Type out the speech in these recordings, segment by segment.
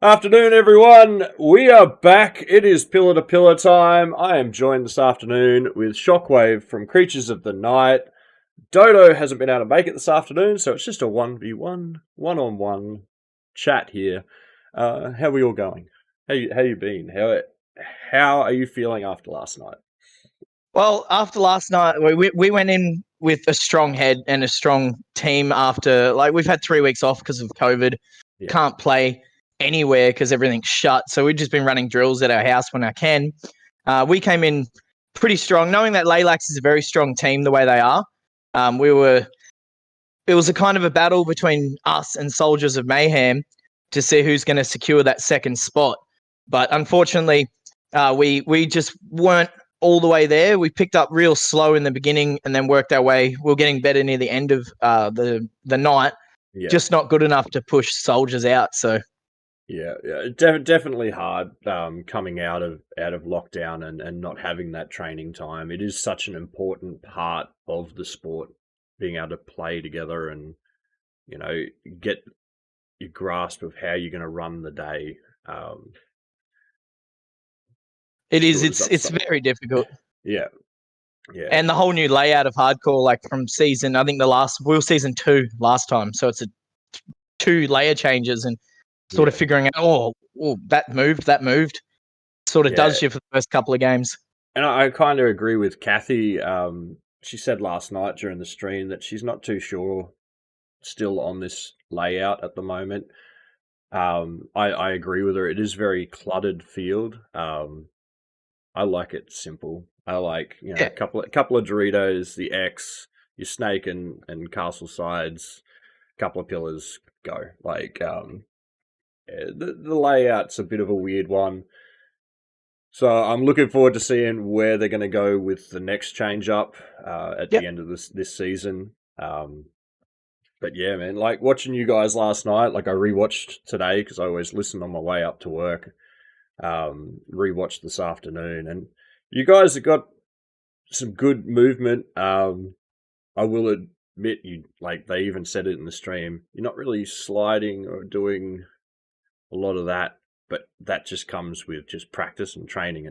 Afternoon, everyone. We are back. It is Pillar to Pillar time. I am joined this afternoon with Shockwave from Creatures of the Night. Dodo hasn't been able to make it this afternoon, so it's just a 1v1, one-on-one chat here. How are we all going? How you been? How are you feeling after last night? Well, after last night, we went in with a strong head and a strong team after, we've had 3 weeks off because of COVID. Yeah. Can't play anywhere because everything's shut. So we've just been running drills at our house when I can. We came in pretty strong, knowing that Laylax is a very strong team the way they are. It was a kind of a battle between us and Soldiers of Mayhem to see who's going to secure that second spot. But unfortunately, we just weren't all the way there. We picked up real slow in the beginning and then worked our way. We were getting better near the end of the night. Yeah. Just not good enough to push Soldiers out. So yeah, definitely hard coming out of lockdown and not having that training time. It is such an important part of the sport, being able to play together and, you know, get your grasp of how you're going to run the day. It's very difficult. Yeah. And the whole new layout of hardcore, like from season, I think we were season 2 last time, so it's 2 layer changes and sort of figuring out, that moved. Sort of does you for the first couple of games. And I kind of agree with Kathy. She said last night during the stream that she's not too sure still on this layout at the moment. I agree with her. It is very cluttered field. I like it simple. I like, a couple of Doritos, the X, your snake and castle sides, a couple of pillars, go. The layout's a bit of a weird one. So I'm looking forward to seeing where they're going to go with the next change up at the end of this season. But yeah, man, watching you guys last night, I rewatched today because I always listen on my way up to work. Rewatched this afternoon, and you guys have got some good movement. I will admit, they even said it in the stream, you're not really sliding or doing a lot of that, but that just comes with just practice and training.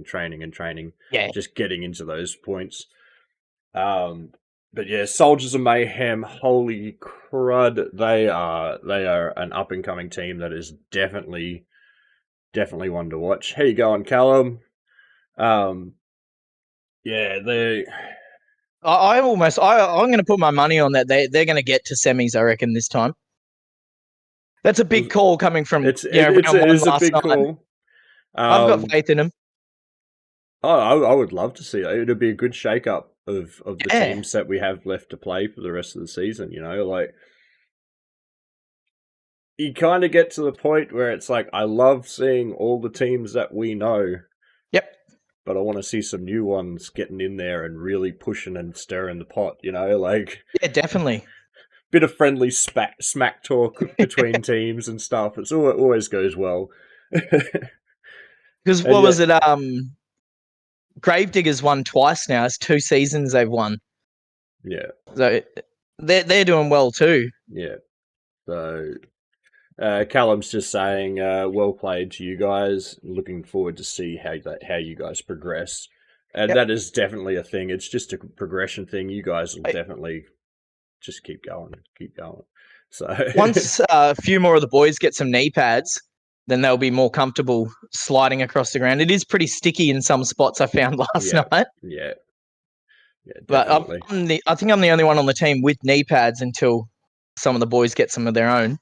Yeah, just getting into those points. But yeah, Soldiers of Mayhem, holy crud, they are an up and coming team that is definitely one to watch. How you going, Callum? Yeah, I'm going to put my money on that. They're going to get to semis, I reckon, this time. That's a big call coming from. It is a big call. I've got faith in them. I would love to see it. It'd be a good shake-up of the teams that we have left to play for the rest of the season. You kind of get to the point where it's I love seeing all the teams that we know. Yep. But I want to see some new ones getting in there and really pushing and stirring the pot, Yeah, definitely. Bit of friendly smack talk between teams and stuff. It always goes well. Because what was it? Gravediggers won twice now. It's 2 seasons they've won. Yeah. So they're doing well too. Yeah. So Callum's just saying, well played to you guys. Looking forward to see how you guys progress. And that is definitely a thing. It's just a progression thing. You guys will definitely just keep going. So once a few more of the boys get some knee pads, then they'll be more comfortable sliding across the ground. It is pretty sticky in some spots I found last night. Yeah. Yeah, But definitely. I think I'm the only one on the team with knee pads until some of the boys get some of their own.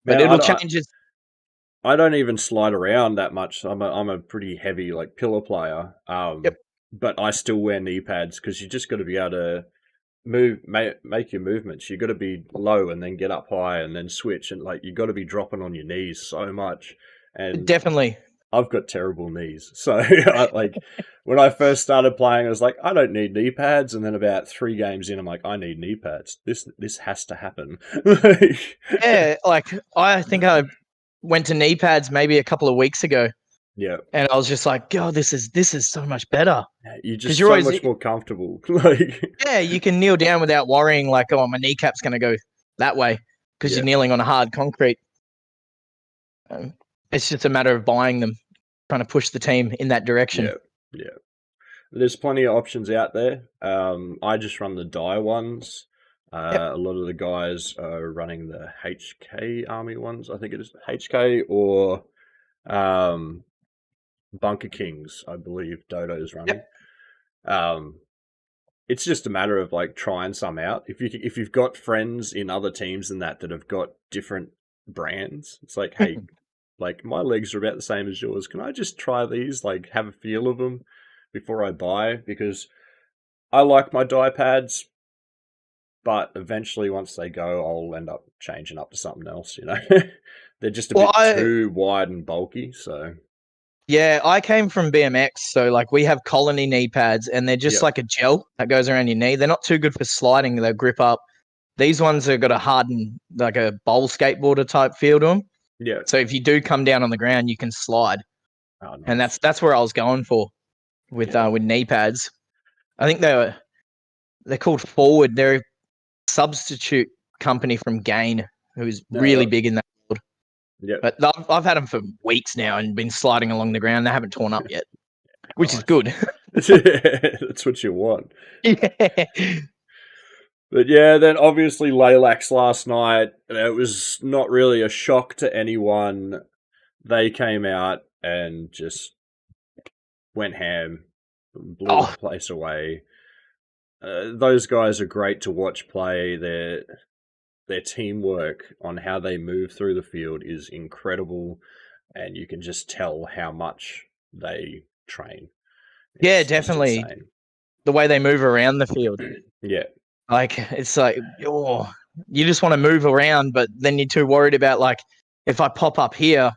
But Man, it'll change. I don't even slide around that much. I'm a pretty heavy like pillar player. Yep, But I still wear knee pads because you just got to be able to make your movements. You got to be low and then get up high and then switch, and like you got to be dropping on your knees so much. And definitely. I've got terrible knees, so like when I first started playing, I was like, I don't need knee pads, and then about 3 games in, I'm like, I need knee pads. This has to happen. Yeah, like I think I went to knee pads maybe a couple of weeks ago, Yeah, and I was just like, God, this is so much better you're because just you're so always much more comfortable. Like, yeah, you can kneel down without worrying like, oh, my kneecap's going to go that way because yeah, you're kneeling on a hard concrete. It's just a matter of buying them, trying to push the team in that direction. yeah, yeah. There's plenty of options out there. I just run the die ones. Yep. A lot of the guys are running the HK Army ones. I think it is HK or um, Bunker Kings. I believe Dodo's running. Yep. Um, it's just a matter of like trying some out. If you've got friends in other teams and that have got different brands, it's like, hey, like my legs are about the same as yours. Can I just try these? Like have a feel of them before I buy, because I like my die pads, but eventually once they go, I'll end up changing up to something else. They're just a Well, bit too wide and bulky. So I came from BMX, so like we have Colony knee pads, and they're just yep, like a gel that goes around your knee. They're not too good for sliding; they'll grip up. These ones have got a hardened, like a bowl skateboarder type feel to them. yeah, So if you do come down on the ground, you can slide, oh and nice, that's where I was going for yeah, with knee pads. I think they're called Forward. They're a substitute company from Gain, who's really no, big in that world. yep, But I've had them for weeks now and been sliding along the ground. They haven't torn up yet, which is nice. good. That's what you want. Yeah. But yeah, then obviously Laylax last night, it was not really a shock to anyone. They came out and just went ham, blew the Oh, place away. Those guys are great to watch play. Their teamwork on how they move through the field is incredible, and you can just tell how much they train. yeah, It's just definitely. insane. The way they move around the field. Yeah, Like, it's like, oh, you just want to move around, but then you're too worried about, like, if I pop up here,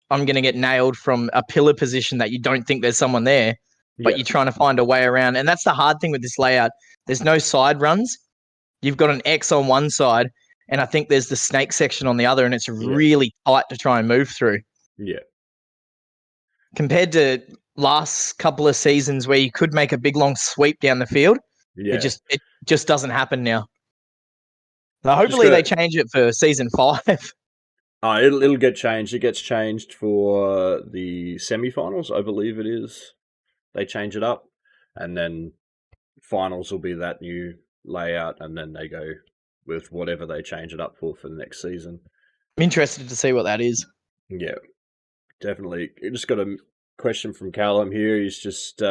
I'm going to get nailed from a pillar position that you don't think there's someone there, but yeah, you're trying to find a way around. And that's the hard thing with this layout. There's no side runs. You've got an X on one side, and I think there's the snake section on the other, and it's yeah, really tight to try and move through. yeah, Compared to last couple of seasons where you could make a big long sweep down the field, it yeah. just doesn't happen now. Now, Just hopefully they got change it for season 5. it'll get changed. It gets changed for the semi-finals, I believe it is. They change it up, and then finals will be that new layout, and then they go with whatever they change it up for the next season. I'm interested to see what that is. Yeah, definitely. I just got a question from Callum here. He's just,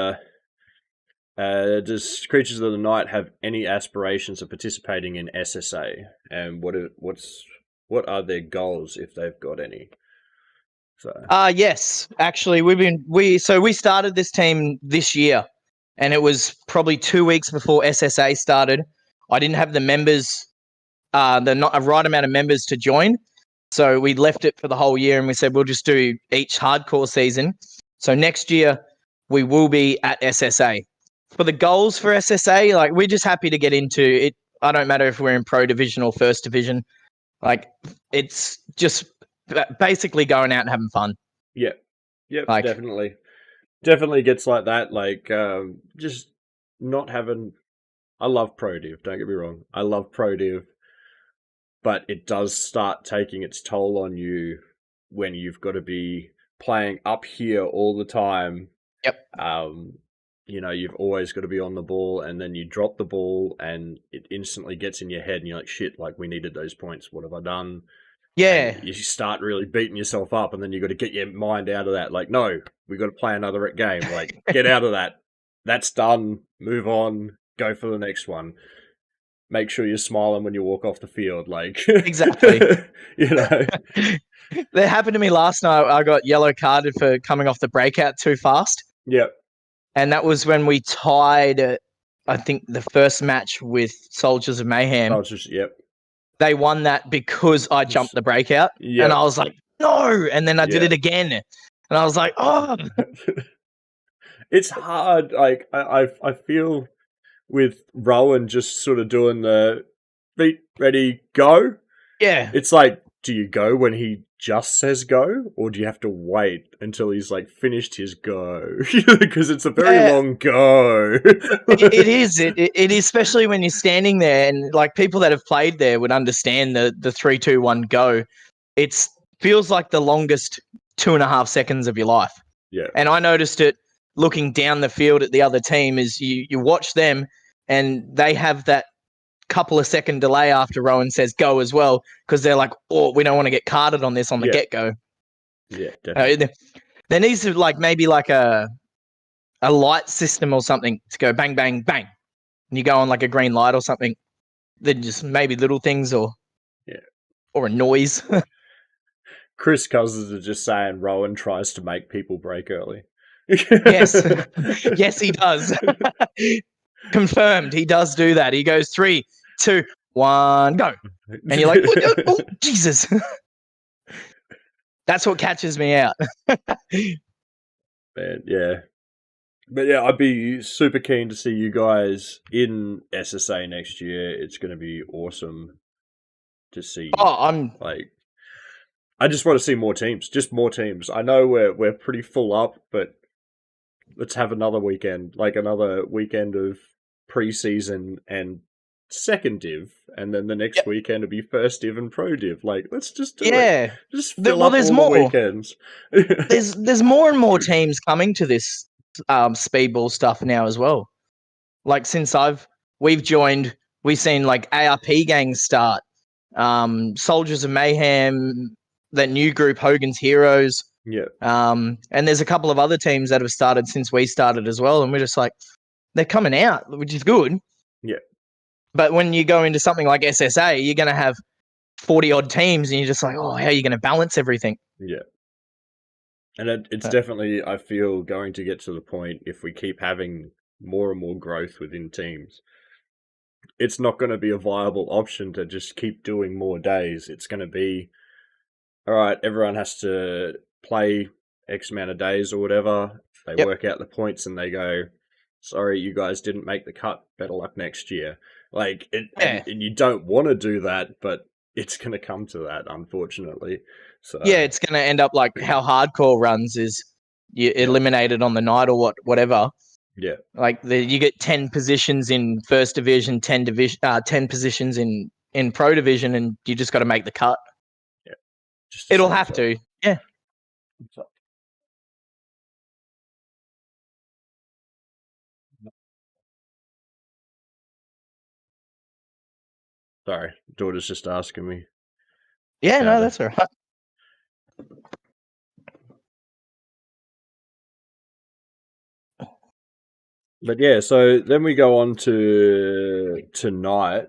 does Creatures of the Night have any aspirations of participating in SSA, and what are their goals if they've got any? So Yes, actually, we started this team this year, and it was probably 2 weeks before SSA started. I didn't have the members, the not a right amount of members to join, so we left it for the whole year, and we said we'll just do each hardcore season. So next year we will be at SSA. For the goals for SSA, like we're just happy to get into it. I don't matter if we're in Pro Division or First Division. Like it's just basically going out and having fun. yeah, yep, Like definitely gets like that. Like just not having. I love Pro Div. Don't get me wrong. I love Pro Div, but it does start taking its toll on you when you've got to be playing up here all the time. yep. Um, you've always got to be on the ball, and then you drop the ball, and it instantly gets in your head, and you're like, "Shit! Like we needed those points. What have I done?" And Yeah. you start really beating yourself up, and then you got to get your mind out of that. Like, no, we got to play another game. Like, get out of that. That's done. Move on. go for the next one. Make sure you're smiling when you walk off the field. Like, Exactly. you know. That happened to me last night. I got yellow carded for coming off the breakout too fast. Yep. And that was when we tied, I think, the first match with Soldiers of Mayhem. Yep. They won that because I jumped the breakout. Yep. And I was like, no. And then I did it again. And I was like, oh. It's hard. Like, I feel with Rowan just sort of doing the feet ready, go. Yeah. It's like, do you go when he just says go, or do you have to wait until he's like finished his go? Because it's a very long go. It is. It is, especially when you're standing there, and like people that have played there would understand the 3-2-1 go. It feels like the longest 2.5 seconds of your life. Yeah. And I noticed it looking down the field at the other team. Is you watch them and they have that couple of second delay after Rowan says go as well, because they're like, oh, we don't want to get carded on this on the get-go. Yeah, definitely. There needs to maybe a light system or something to go bang, bang, bang. And you go on like a green light or something. Then just maybe little things or a noise. Chris Cousins is just saying Rowan tries to make people break early. Yes. Yes, he does. Confirmed. He does do that. He goes 3, 2, 1, go. And you're like, oh, Jesus. That's what catches me out. Man, yeah. But yeah, I'd be super keen to see you guys in SSA next year. It's going to be awesome to see. I just want to see more teams, just more teams. I know we're pretty full up, but let's have another weekend of preseason and second div, and then the next weekend will be first div and pro div. Like, let's just do it. Just fill up all the weekends. There's more and more teams coming to this speedball stuff now as well. Like since we've joined, we've seen like ARP gangs start, Soldiers of Mayhem, that new group Hogan's Heroes. Yeah. And there's a couple of other teams that have started since we started as well, and we're just like, they're coming out, which is good. Yeah. But when you go into something like SSA, you're going to have 40 odd teams, and you're just like, oh, how are you going to balance everything? Yeah. And it's definitely, I feel, going to get to the point, if we keep having more and more growth within teams, it's not going to be a viable option to just keep doing more days. It's going to be, all right, everyone has to play X amount of days or whatever. They work out the points and they go, sorry, you guys didn't make the cut. Better luck next year. Like, and you don't want to do that, but it's going to come to that, unfortunately. So it's going to end up like how hardcore runs is you eliminated on the night or whatever. Yeah. Like you get 10 positions in first division, 10 positions in pro division, and you just got to make the cut. Yeah. It'll have to. Yeah. Sorry, daughter's just asking me. Yeah, no, that's all right. But yeah, so then we go on to tonight,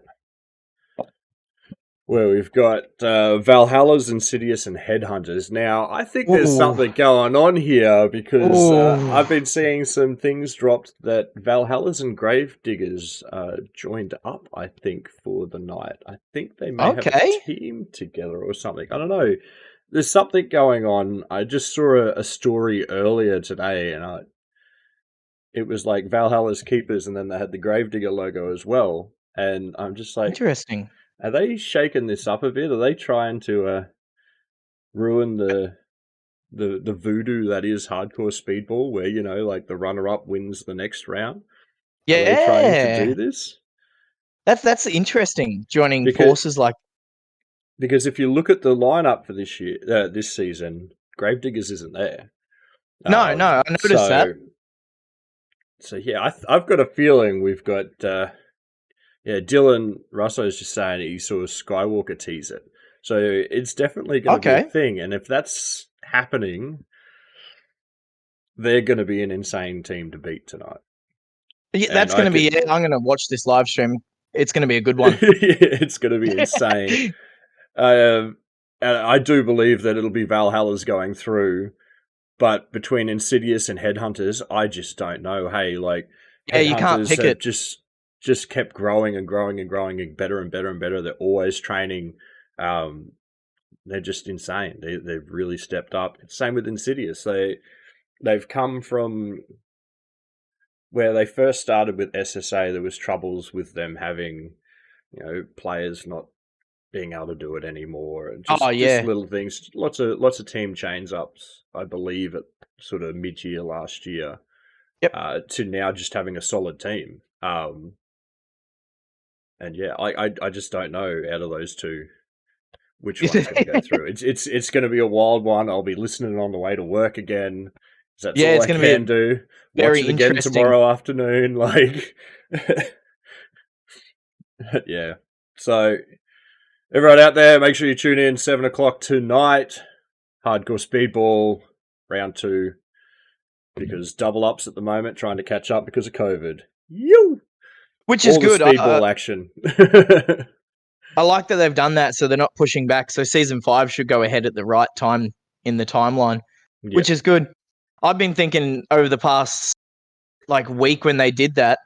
where we've got Valhalla's, Insidious, and Headhunters. Now, I think there's something going on here, because I've been seeing some things dropped that Valhalla's and Gravediggers joined up, I think, for the night. I think they may have a team together or something. I don't know. There's something going on. I just saw a story earlier today, and it was like Valhalla's Keepers, and then they had the Gravedigger logo as well. And I'm just like, interesting. Are they shaking this up a bit? Are they trying to ruin the voodoo that is hardcore speedball, where, you know, like the runner-up wins the next round? Yeah. Are they trying to do this? That's interesting, joining forces like... Because if you look at the lineup for this season, Gravediggers isn't there. No, I noticed that. So yeah, I've got a feeling we've got Dylan Russo's just saying he saw Skywalker tease it. So it's definitely going to be a thing. And if that's happening, they're going to be an insane team to beat tonight. Yeah, and that's I going to be could. it. I'm going to watch this live stream. It's going to be a good one. It's going to be insane. And I do believe that it'll be Valhalla's going through, but between Insidious and Headhunters, I just don't know. Hey, like Yeah, you can't Headhunters pick have it. just kept growing and growing and growing and better and better and better. They're always training. They're just insane. They've really stepped up. Same with Insidious. They've come from where they first started with SSA. There was troubles with them having players not being able to do it anymore, and Oh just yeah, little things. Lots of team change ups. I believe at sort of mid year last year, yep. to now just having a solid team. And yeah, I just don't know out of those two which one's going to go through. It's going to be a wild one. I'll be listening on the way to work again. 'Cause that's Yeah, all it's I going to be can do. Watch very it again interesting. tomorrow afternoon. Like, yeah. So everyone out there, make sure you tune in 7 o'clock tonight. Hardcore Speedball round 2, because double ups at the moment, trying to catch up because of COVID. You Which is all the good. speedball action. I like that they've done that, so they're not pushing back. So season 5 should go ahead at the right time in the timeline, Yeah. which is good. I've been thinking over the past week when they did that,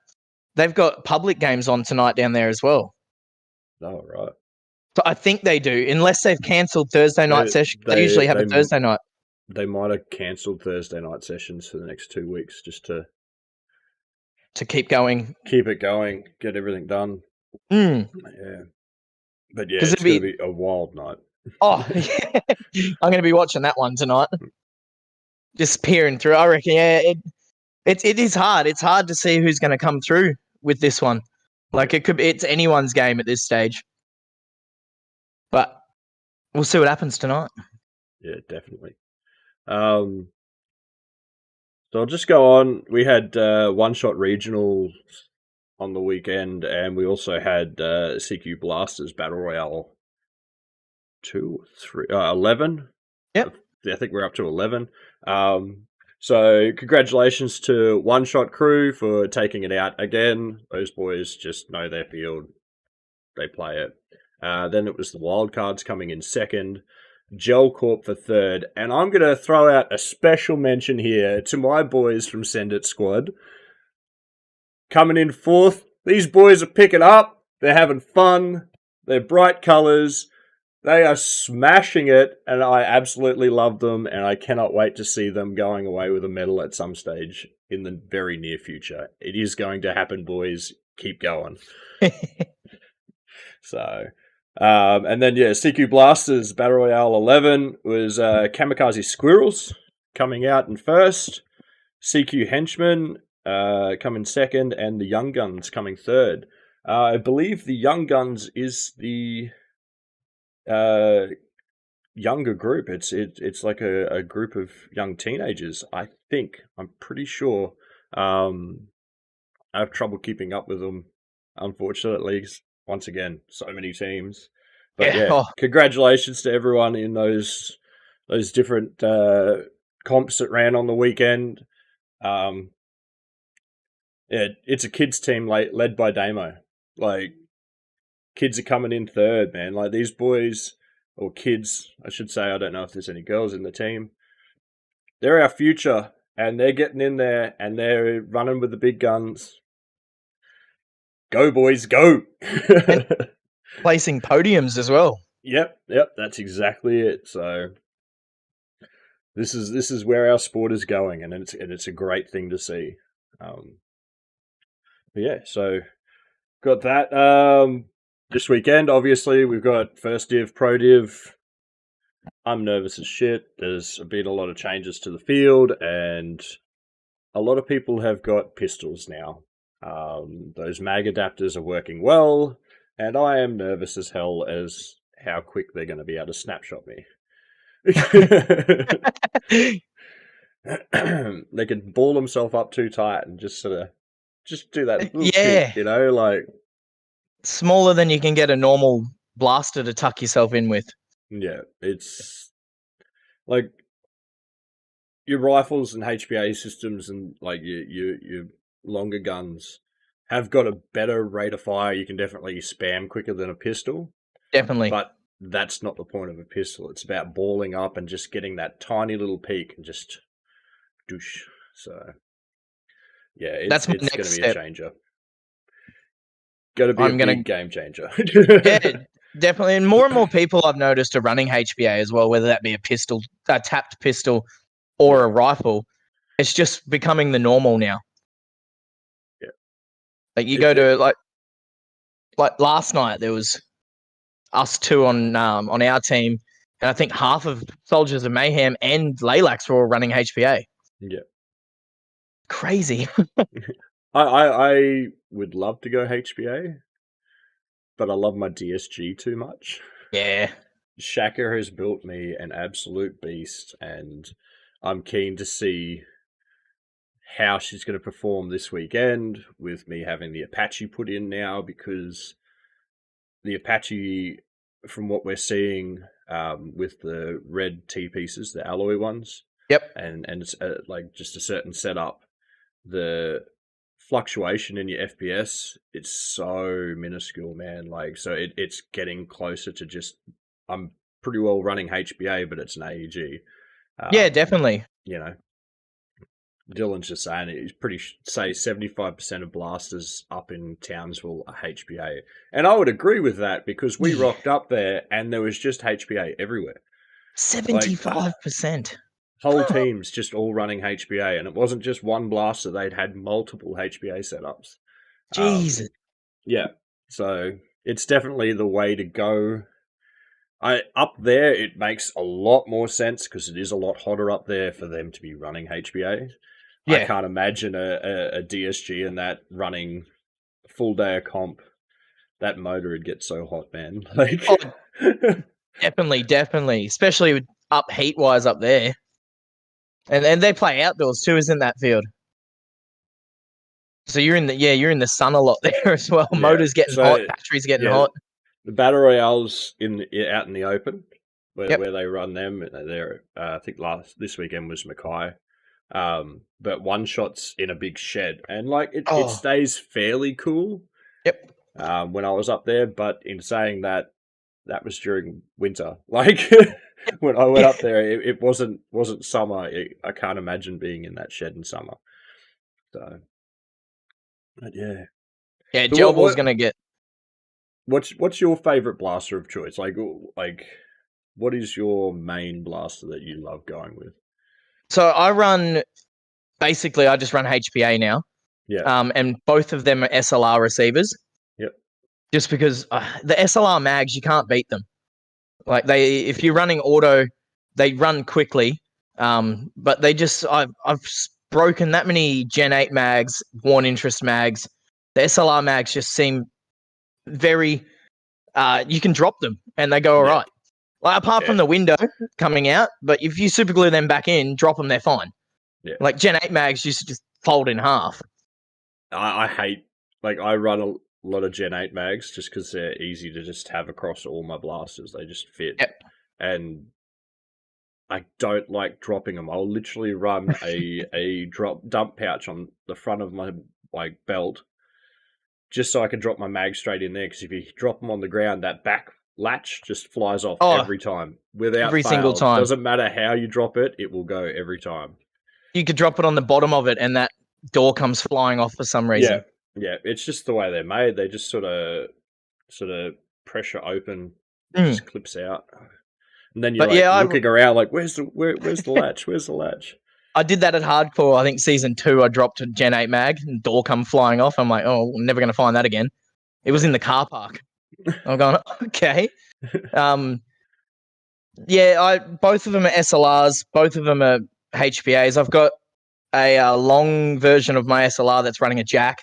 they've got public games on tonight down there as well. Oh right. So I think they do, unless they've cancelled Thursday night sessions. They usually have a Thursday night. They might have cancelled Thursday night sessions for the next 2 weeks just to keep going. keep it going, get everything done. Yeah, but yeah, it's going to be a wild night. Oh, yeah. I'm going to be watching that one tonight. Just peering through. I reckon, yeah, it is hard. It's hard to see who's going to come through with this one. It's anyone's game at this stage. But we'll see what happens tonight. Yeah, definitely. So I'll just go on. We had one-shot regionals on the weekend, and we also had CQ Blasters Battle Royale 11. Yep. I think we're up to 11. So congratulations to One Shot Crew for taking it out again. Those boys just know their field. They play it. Then it was the Wildcards coming in second. Gel Corp for third. And I'm going to throw out a special mention here to my boys from Send It Squad. Coming in fourth. These boys are picking up. They're having fun. They're bright colours. They are smashing it, and I absolutely love them, and I cannot wait to see them going away with a medal at some stage in the very near future. It is going to happen, boys. Keep going. So, and then, yeah, CQ Blasters Battle Royale 11 was Kamikaze Squirrels coming out in first, CQ Henchmen coming second, and the Young Guns coming third. I believe the Young Guns is the younger group. It's like a group of young teenagers. I think I'm pretty sure. I have trouble keeping up with them, unfortunately. Once again, so many teams. But yeah, congratulations to everyone in those different comps that ran on the weekend. Yeah, it's a kids team led by Damo. Like, kids are coming in third, man. Like, these boys, or kids, I should say. I don't know if there's any girls in the team. They're our future, and they're getting in there, and they're running with the big guns. Go, boys, go! Placing podiums as well. Yep, that's exactly it. So this is where our sport is going, and it's a great thing to see. But yeah, so got that. This weekend, obviously, we've got First Div, Pro Div. I'm nervous as shit. There's been a lot of changes to the field, and a lot of people have got pistols now. Those mag adapters are working well, and I am nervous as hell as how quick they're going to be able to snapshot me. They can ball themselves up too tight and just sort of do that little kick, like smaller than you can get a normal blaster to tuck yourself in with. Yeah, it's like your rifles and HPA systems and like your longer guns have got a better rate of fire. You can definitely spam quicker than a pistol, Definitely. but that's not the point of a pistol. It's about balling up and just getting that tiny little peak and just douche. So yeah, That's my it's going next to be a step. changer. Going to be a I'm gonna big game changer. Yeah, definitely. And more people I've noticed are running HBA as well, whether that be a pistol, a tapped pistol, or Yeah. a rifle. It's just becoming the normal now. Yeah. Like you go to like last night, there was us two on our team, and I think half of Soldiers of Mayhem and Laylax were all running HBA. Yeah. Crazy. I would love to go HBA, but I love my DSG too much. Yeah. Shaka has built me an absolute beast, and I'm keen to see how she's going to perform this weekend with me having the Apache put in now, because the Apache, from what we're seeing with the red T pieces, the alloy ones, Yep. and it's like just a certain setup, the fluctuation in your FPS, it's so minuscule, man. Like, so it's getting closer to just, I'm pretty well running HBA, but it's an AEG. Yeah, definitely. You know, Dylan's just saying it. He's pretty say 75% of blasters up in Townsville are HBA, and I would agree with that, because we rocked up there and there was just HBA everywhere. 75%. Whole teams just all running HBA, and it wasn't just one blaster; they'd had multiple HBA setups. Jesus. Yeah, so it's definitely the way to go. Up there, it makes a lot more sense because it is a lot hotter up there for them to be running HBA. I Yeah. can't imagine a DSG and that running full day of comp. That motor would get so hot, man. Like, Oh, definitely. Especially with up heat wise up there. And they play outdoors too, isn't that field? So you're in the sun a lot there as well. yeah. Motors getting hot, So batteries getting yeah, hot. the battle royales out in the open Yep. where they run them. They're I think this weekend was Mackay. But one shots in a big shed, and like it stays fairly cool. Yep. When I was up there, but in saying that, that was during winter. Like when I went up there, it wasn't summer. I can't imagine being in that shed in summer. So, but yeah. Yeah, So Gel Ball's gonna get. what's your favorite blaster of choice? Like what is your main blaster that you love going with? So I just run HPA now. Yeah. And both of them are SLR receivers. Yep. Just because the SLR mags, you can't beat them. Like if you're running auto, they run quickly. But I've broken that many Gen 8 mags, Worn Interest mags. The SLR mags just seem very, you can drop them and they go all right. Like apart from the window coming out, but if you super glue them back in, drop them, they're fine. Yeah. Like Gen 8 mags used to just fold in half. I hate, like, I run a lot of Gen 8 mags just because they're easy to just have across all my blasters. They just fit. Yep. And I don't like dropping them. I'll literally run a dump pouch on the front of my belt just so I can drop my mag straight in there, because if you drop them on the ground, that back latch just flies off every time. Without every fail. single time. Doesn't matter how you drop it, it will go every time. You could drop it on the bottom of it and that door comes flying off for some reason. Yeah, it's just the way they're made. They just sort of pressure open, just clips out, and then you're looking around like, where's the latch? Where's the latch? I did that at Hardcore. I think season 2. I dropped a Gen 8 mag and door come flying off. I'm like, oh, I'm never going to find that again. It was in the car park. I'm going, okay. Both of them are SLRs. Both of them are HPAs. I've got a long version of my SLR that's running a jack.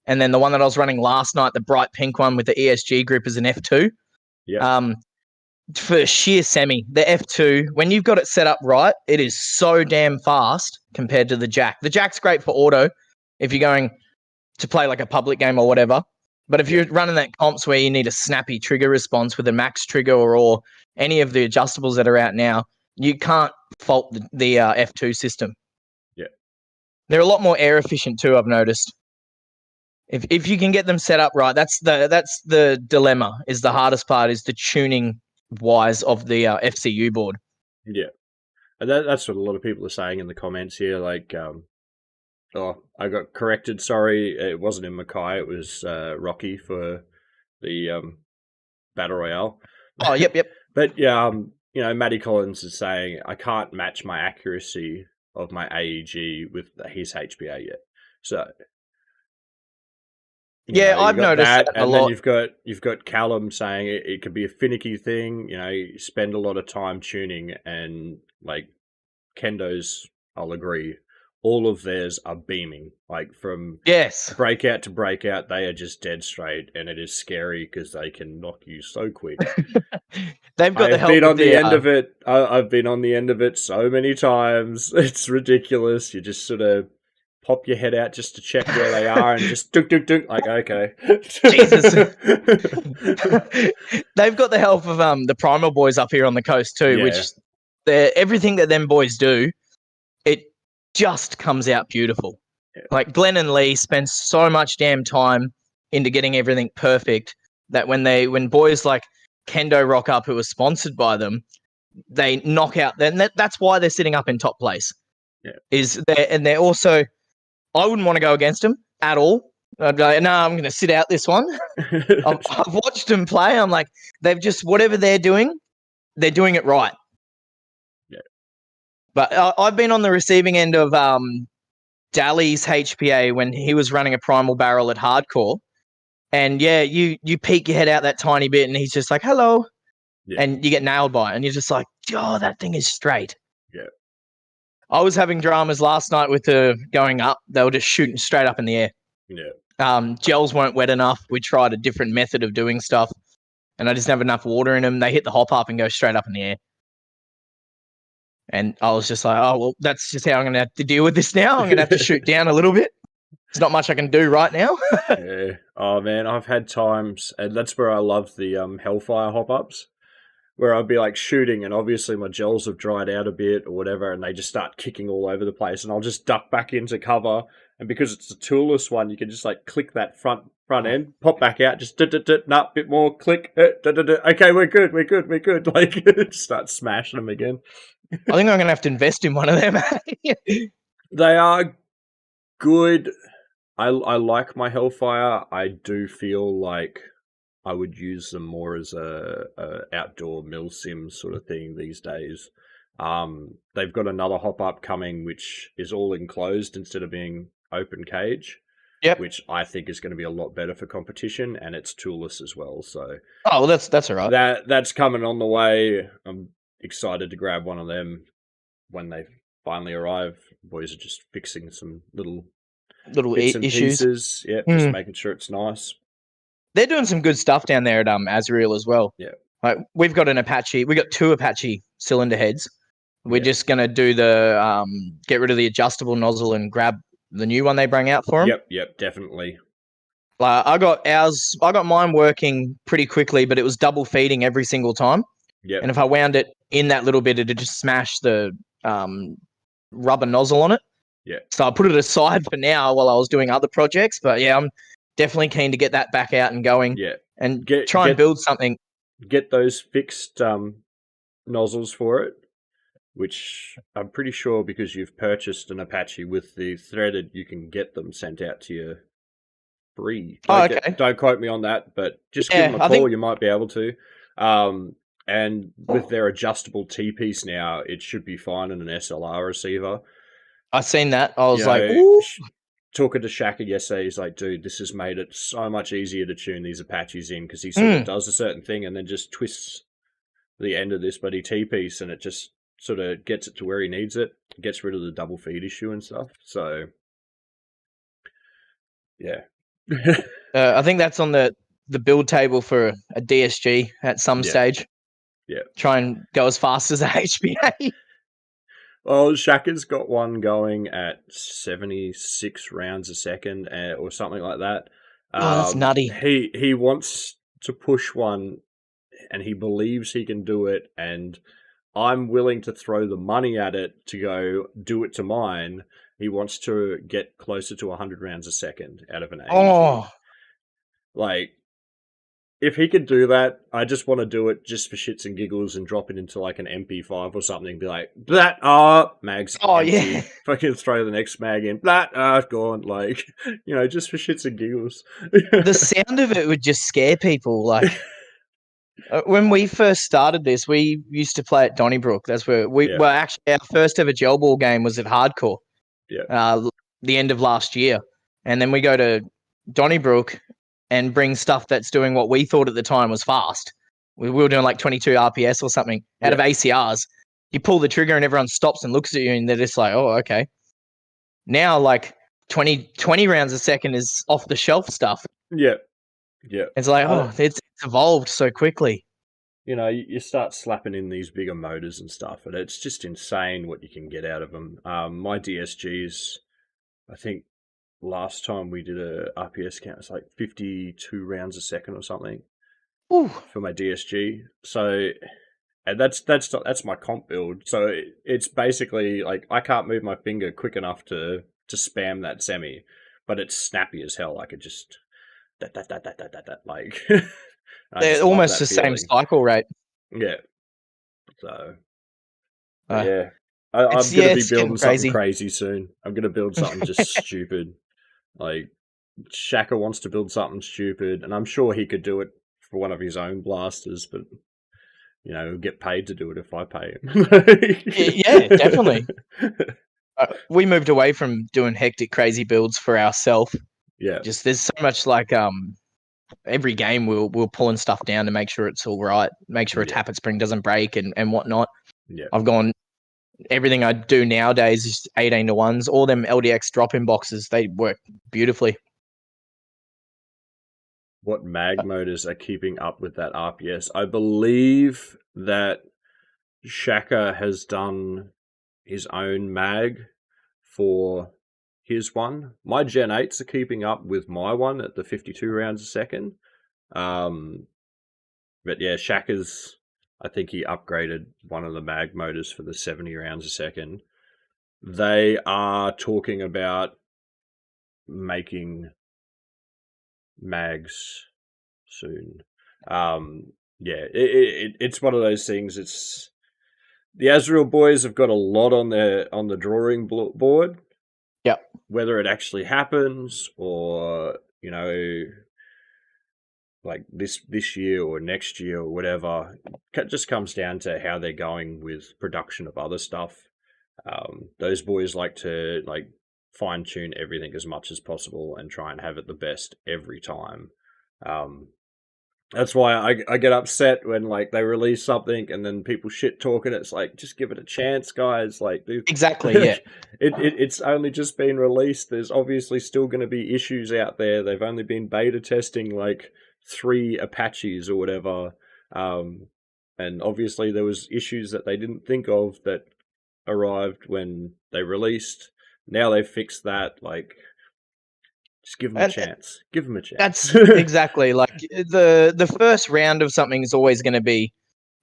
And then the one that I was running last night, the bright pink one with the ESG grip, is an F2. Yeah. For sheer semi, the F2, when you've got it set up right, it is so damn fast compared to the jack. The jack's great for auto if you're going to play like a public game or whatever. But if you're running that comps where you need a snappy trigger response with a max trigger or any of the adjustables that are out now, you can't fault the F2 system. Yeah. They're a lot more air efficient too, I've noticed. If you can get them set up right, that's the dilemma. Is the hardest part is the tuning wise of the FCU board. Yeah, and that's what a lot of people are saying in the comments here. Like, oh, I got corrected. Sorry, it wasn't in Mackay. It was Rocky for the Battle Royale. Oh, yep. But yeah, Matty Collins is saying I can't match my accuracy of my AEG with his HPA yet. So yeah, I've noticed that a and lot. then you've got Callum saying it could be a finicky thing. You spend a lot of time tuning, and like Kendo's, I'll agree, all of theirs are beaming. Like from Yes, breakout to breakout, they are just dead straight, and it is scary because they can knock you so quick. they've got I the have help been with on the end of it. I've been on the end of it so many times. It's ridiculous. You just sort of pop your head out just to check where they are and just dunk, dunk, dunk. Like, okay. Jesus. They've got the help of the Primal boys up here on the coast too, Yeah. which everything that them boys do, it just comes out beautiful. Yeah. Like Glenn and Lee spend so much damn time into getting everything perfect that when boys like Kendo rock up, who are sponsored by them, they knock out. Then that's why they're sitting up in top place. Yeah. They're also. I wouldn't want to go against them at all. I'd be like, no, I'm going to sit out this one. I've watched them play. I'm like, they've just whatever they're doing it right. Yeah. But I've been on the receiving end of Daly's HPA when he was running a primal barrel at hardcore. And yeah, you peek your head out that tiny bit and he's just like, hello. Yeah. And you get nailed by it. And you're just like, oh, that thing is straight. Yeah. I was having dramas last night with the going up. They were just shooting straight up in the air. Yeah. Gels weren't wet enough. We tried a different method of doing stuff. And I just didn't have enough water in them. They hit the hop up and go straight up in the air. And I was just like, oh, well, that's just how I'm going to have to deal with this now. I'm going to have to shoot down a little bit. There's not much I can do right now. Yeah. Oh, man, I've had times, and that's where I love the Hellfire hop-ups, where I'd be like shooting, and obviously my gels have dried out a bit or whatever, and they just start kicking all over the place, and I'll just duck back into cover. And because it's a toolless one, you can just like click that front end, pop back out, just nah, bit more, click, okay, we're good. Like, start smashing them again. I think I'm going to have to invest in one of them. They are good. I like my Hellfire. I do feel like I would use them more as a outdoor mill sim sort of thing these days. They've got another hop up coming, which is all enclosed instead of being open cage. Yep. Which I think is going to be a lot better for competition, and it's toolless as well. So well, that's all right. That's coming on the way. I'm excited to grab one of them when they finally arrive. Boys are just fixing some little bits and issues. pieces. Yeah, just making sure it's nice. They're doing some good stuff down there at Azrael as well. Yeah. Like we've got an Apache. We got 2 Apache cylinder heads. We're just gonna do the get rid of the adjustable nozzle and grab the new one they bring out for them. Yep, definitely. I got mine working pretty quickly, but it was double feeding every single time. Yep. And if I wound it in that little bit, it'd just smash the rubber nozzle on it. Yeah. So I put it aside for now while I was doing other projects. But yeah, I'm definitely keen to get that back out and going. Yeah. And try and build something. Get those fixed nozzles for it, which I'm pretty sure because you've purchased an Apache with the threaded, you can get them sent out to you free. Okay. Don't quote me on that, but just give them a call. You might be able to. And with their adjustable T-piece now, it should be fine in an SLR receiver. I seen that. I was like, ooh. Talking to Shaka yesterday, he's like, dude, this has made it so much easier to tune these Apaches in because he sort of does a certain thing and then just twists the end of this bloody T-piece and it just sort of gets it to where he needs it, gets rid of the double feed issue and stuff. So, yeah. I think that's on the build table for a DSG at some stage. Yeah. Try and go as fast as a HPA. Well, Shaka's got one going at 76 rounds a second or something like that. That's nutty. He wants to push one and he believes he can do it, and I'm willing to throw the money at it to go do it to mine. he wants to get closer to 100 rounds a second out of an AEG. Oh, Like, if he could do that, I just want to do it just for shits and giggles and drop it into like an MP5 or something. Be like, that mag's empty. yeah. Fucking throw the next mag in. That gone. Like, just for shits and giggles. The sound of it would just scare people. Like when we first started this, we used to play at Donnybrook. That's where well, actually, our first ever gel ball game was at Hardcore. Yeah. The end of last year, and then we go to Donnybrook and bring stuff that's doing what we thought at the time was fast. We were doing like 22 RPS or something out of ACRs. You pull the trigger and everyone stops and looks at you and they're just like, oh, okay. Now, like 20 rounds a second is off the shelf stuff. Yeah. Yeah. It's like, it's evolved so quickly. You start slapping in these bigger motors and stuff, and it's just insane what you can get out of them. My DSGs, I think last time we did a RPS count, it's like 52 rounds a second or something. Ooh. For my DSG. So, and that's my comp build. So it's basically like I can't move my finger quick enough to spam that semi, but it's snappy as hell. I could just that like. They're almost the same cycle rate. Yeah. So. Yeah. I'm going to be building something crazy soon. I'm going to build something just stupid. Like, Shaka wants to build something stupid, and I'm sure he could do it for one of his own blasters, but, he'll get paid to do it if I pay him. Yeah, definitely. We moved away from doing hectic, crazy builds for ourselves. Yeah. Just there's so much like every game we're pulling stuff down to make sure it's all right, make sure a tappet spring doesn't break and whatnot. Yeah. I've gone everything I do nowadays is 18-1s. All them LDX drop-in boxes, they work beautifully. What mag motors are keeping up with that RPS? I believe that Shaka has done his own mag for his one. My Gen 8s are keeping up with my one at the 52 rounds a second. But yeah, Shaka's, I think he upgraded one of the mag motors for the 70 rounds a second. They are talking about making mags soon. It's one of those things. It's the Azrael boys have got a lot on the drawing board. Yeah. Whether it actually happens or like this year or next year or whatever, it just comes down to how they're going with production of other stuff. Those boys like to fine tune everything as much as possible and try and have it the best every time. That's why I get upset when they release something and then people shit talk it. It's like, just give it a chance, guys. Exactly, yeah. It's only just been released. There's obviously still going to be issues out there. They've only been beta testing 3 Apaches or whatever, and obviously there was issues that they didn't think of that arrived when they released. Now they've fixed that. Just give them a chance. Give them a chance. That's exactly the first round of something is always going to be.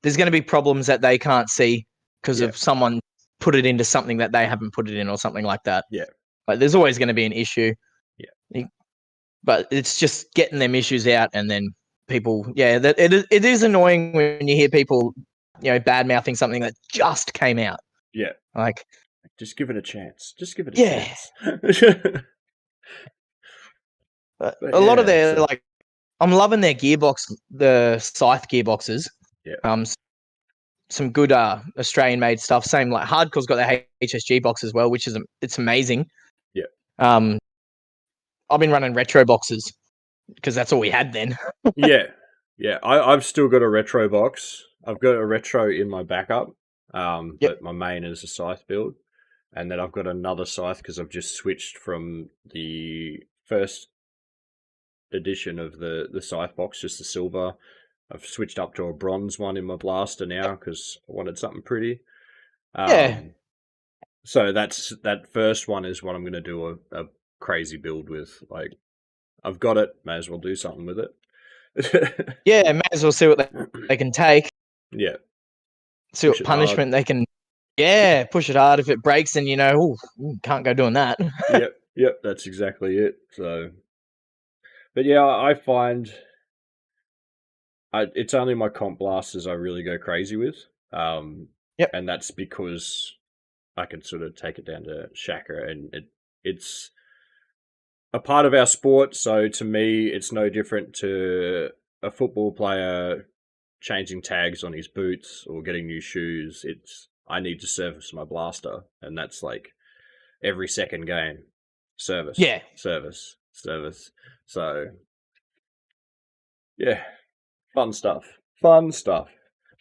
There's going to be problems that they can't see because of someone put it into something that they haven't put it in or something like that. Yeah. There's always going to be an issue. Yeah. But it's just getting them issues out, and then people. Yeah, that it is annoying when you hear people, bad mouthing something that just came out. Yeah. Just give it a chance. Just give it a chance. A lot of their I'm loving their gearbox, the Scythe gearboxes. Yeah. Some good Australian-made stuff. Same Hardcore's got their HSG box as well, which is it's amazing. Yeah. I've been running retro boxes because that's all we had then. Yeah. I've still got a retro box. I've got a retro in my backup, but my main is a Scythe build. And then I've got another Scythe because I've just switched from the first edition of the Scythe box, just the silver. I've switched up to a bronze one in my blaster now because I wanted something pretty. So that first one is what I'm going to do a crazy build with. I've got it, may as well do something with it. Yeah, may as well see what they can take. Yeah. See what punishment they can Yeah, push it hard. If it breaks, then can't go doing that. Yep, that's exactly it. So, but yeah, I find it's only my comp blasters I really go crazy with, Yep. and that's because I can sort of take it down to Shaka, and it's a part of our sport. So to me, it's no different to a football player changing tags on his boots or getting new shoes. It's I need to service my blaster, and that's like every second game. Service, Yeah. service, service. So yeah, fun stuff. Fun stuff.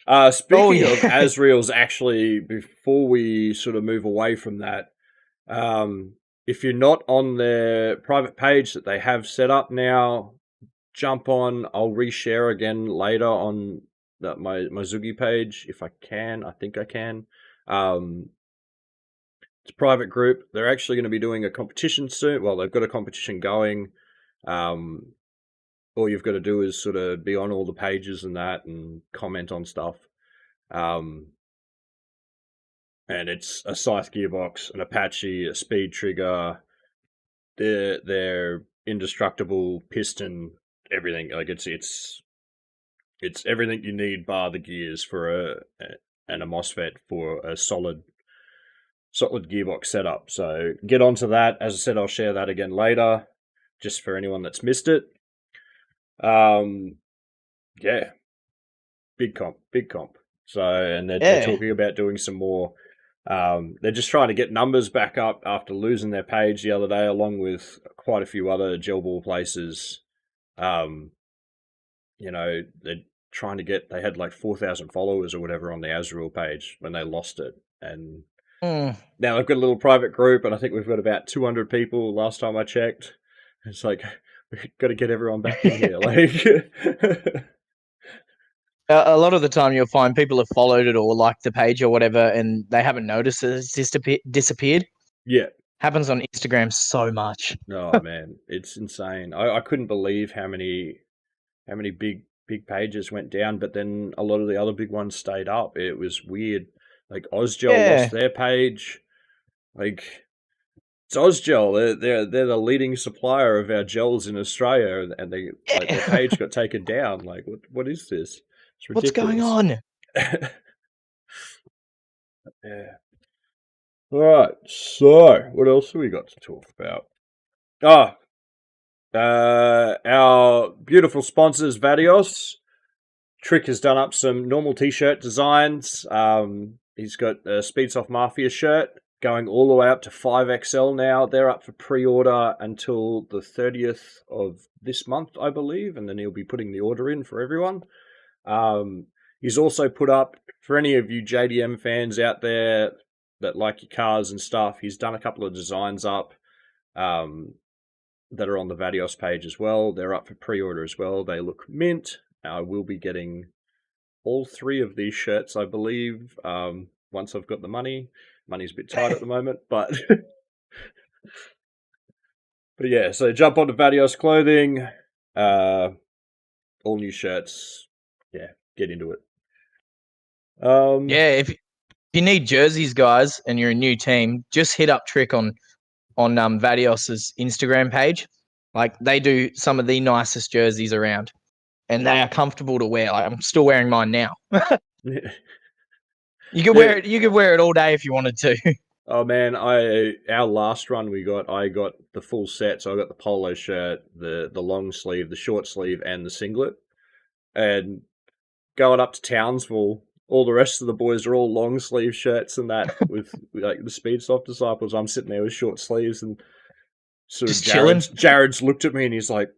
Oh Speaking of yeah. Asriel's, actually, before we sort of move away from that, if you're not on their private page that they have set up now, jump on. I'll reshare again later on my Zugi page if I can. I think I can. It's a private group. They're actually going to be doing a competition soon. Well, they've got a competition going. Um, all you've got to do is sort of be on all the pages and that and comment on stuff. And it's a Scythe gearbox, an Apache, a speed trigger, their indestructible piston, everything. Like it's everything you need bar the gears for and a MOSFET for a solid gearbox setup. So get onto that. As I said, I'll share that again later, just for anyone that's missed it. Yeah, big comp. So, and they're Yeah. talking about doing some more. They're just trying to get numbers back up after losing their page the other day, along with quite a few other gel ball places. They're trying to get. They had like 4,000 followers or whatever on the Azrael page when they lost it, and now they've got a little private group, and I think we've got about 200 people. Last time I checked, it's like we've got to get everyone back in here. Like. A lot of the time, you'll find people have followed it or liked the page or whatever, and they haven't noticed that it's disappeared. Yeah. Happens on Instagram so much. Oh man, it's insane. I couldn't believe how many big pages went down, but then a lot of the other big ones stayed up. It was weird. Like Ozgel Yeah. lost their page. Like it's Ozgel. They're the leading supplier of our gels in Australia, and they like their page got taken down. Like what is this? It's What's going ridiculous. on? Yeah. All right. So what else have we got to talk about? Our beautiful sponsors, Vadios. Trick has done up some normal t-shirt designs. He's got a Speedsoft Mafia shirt going all the way up to 5XL now. They're up for pre-order until the 30th of this month, I believe, and then he'll be putting the order in for everyone. He's also put up, for any of you JDM fans out there that like your cars and stuff, he's done a couple of designs up that are on the Vadios page as well. They're up for pre-order as well. They look mint. I will be getting all 3 of these shirts, I believe, once I've got the money. Money's a bit tight at the moment, but but yeah. So jump onto Vadios Clothing. All new shirts. Yeah, get into it. Yeah, if you need jerseys, guys, and you're a new team, just hit up Trick on Vadios's Instagram page. Like they do some of the nicest jerseys around, and they are comfortable to wear. Like I'm still wearing mine now. You could wear it. You could wear it all day if you wanted to. Oh man, our last run I got the full set. So I got the polo shirt, the long sleeve, the short sleeve, and the singlet. And going up to Townsville, all the rest of the boys are all long sleeve shirts and that with like the Speedsoft disciples. I'm sitting there with short sleeves and sort Just of chilling. Jared's looked at me and he's like,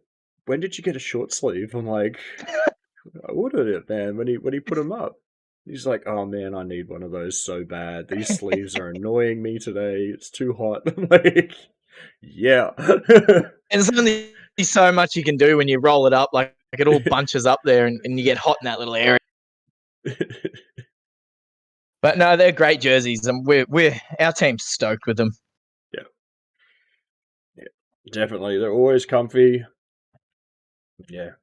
"When did you get a short sleeve?" I'm like, "I ordered it, man. When he put them up." He's like, "Oh man, I need one of those so bad. These sleeves are annoying me today. It's too hot." I'm like, "Yeah." And there's only so much you can do when you roll it up. Like it all bunches up there, and you get hot in that little area. But no, they're great jerseys, and we're our team's stoked with them. Yeah, yeah, definitely. They're always comfy. Yeah,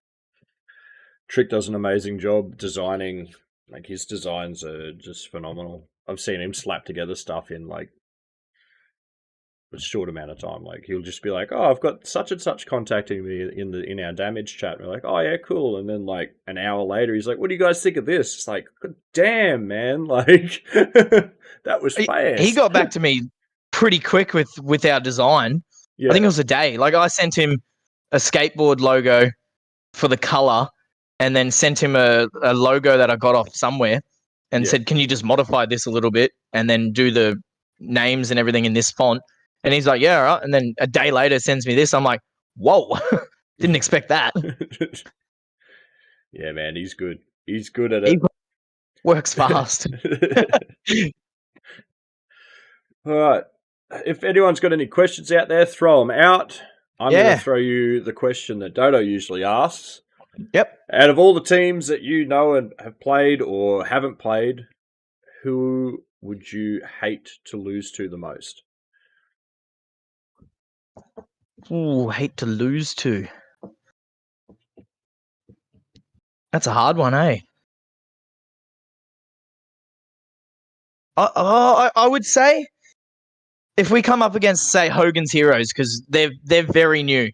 Trick does an amazing job designing. Like his designs are just phenomenal. I've seen him slap together stuff in like a short amount of time. Like he'll just be like, "Oh, I've got such and such contacting me in our damage chat." And we're like, "Oh yeah, cool." And then like an hour later, he's like, "What do you guys think of this?" It's like, "God damn, man! Like that was He fast." got back to me pretty quick with our design. Yeah, I think it was a day. Like I sent him a skateboard logo for the color, and then sent him a logo that I got off somewhere, and yeah. said, "Can you just modify this a little bit and then do the names and everything in this font?" And he's like, "Yeah, all right." And then a day later sends me this. I'm like, "Whoa, didn't expect that." Yeah, man, he's good. He's good at He it. works fast. All right. If anyone's got any questions out there, throw them out. I'm going to Yeah. throw you the question that Dodo usually asks. Yep. Out of all the teams that you know and have played or haven't played, who would you hate to lose to the most? Ooh, hate to lose to. That's a hard one, eh? I would say if we come up against, say, Hogan's Heroes, because they're very new.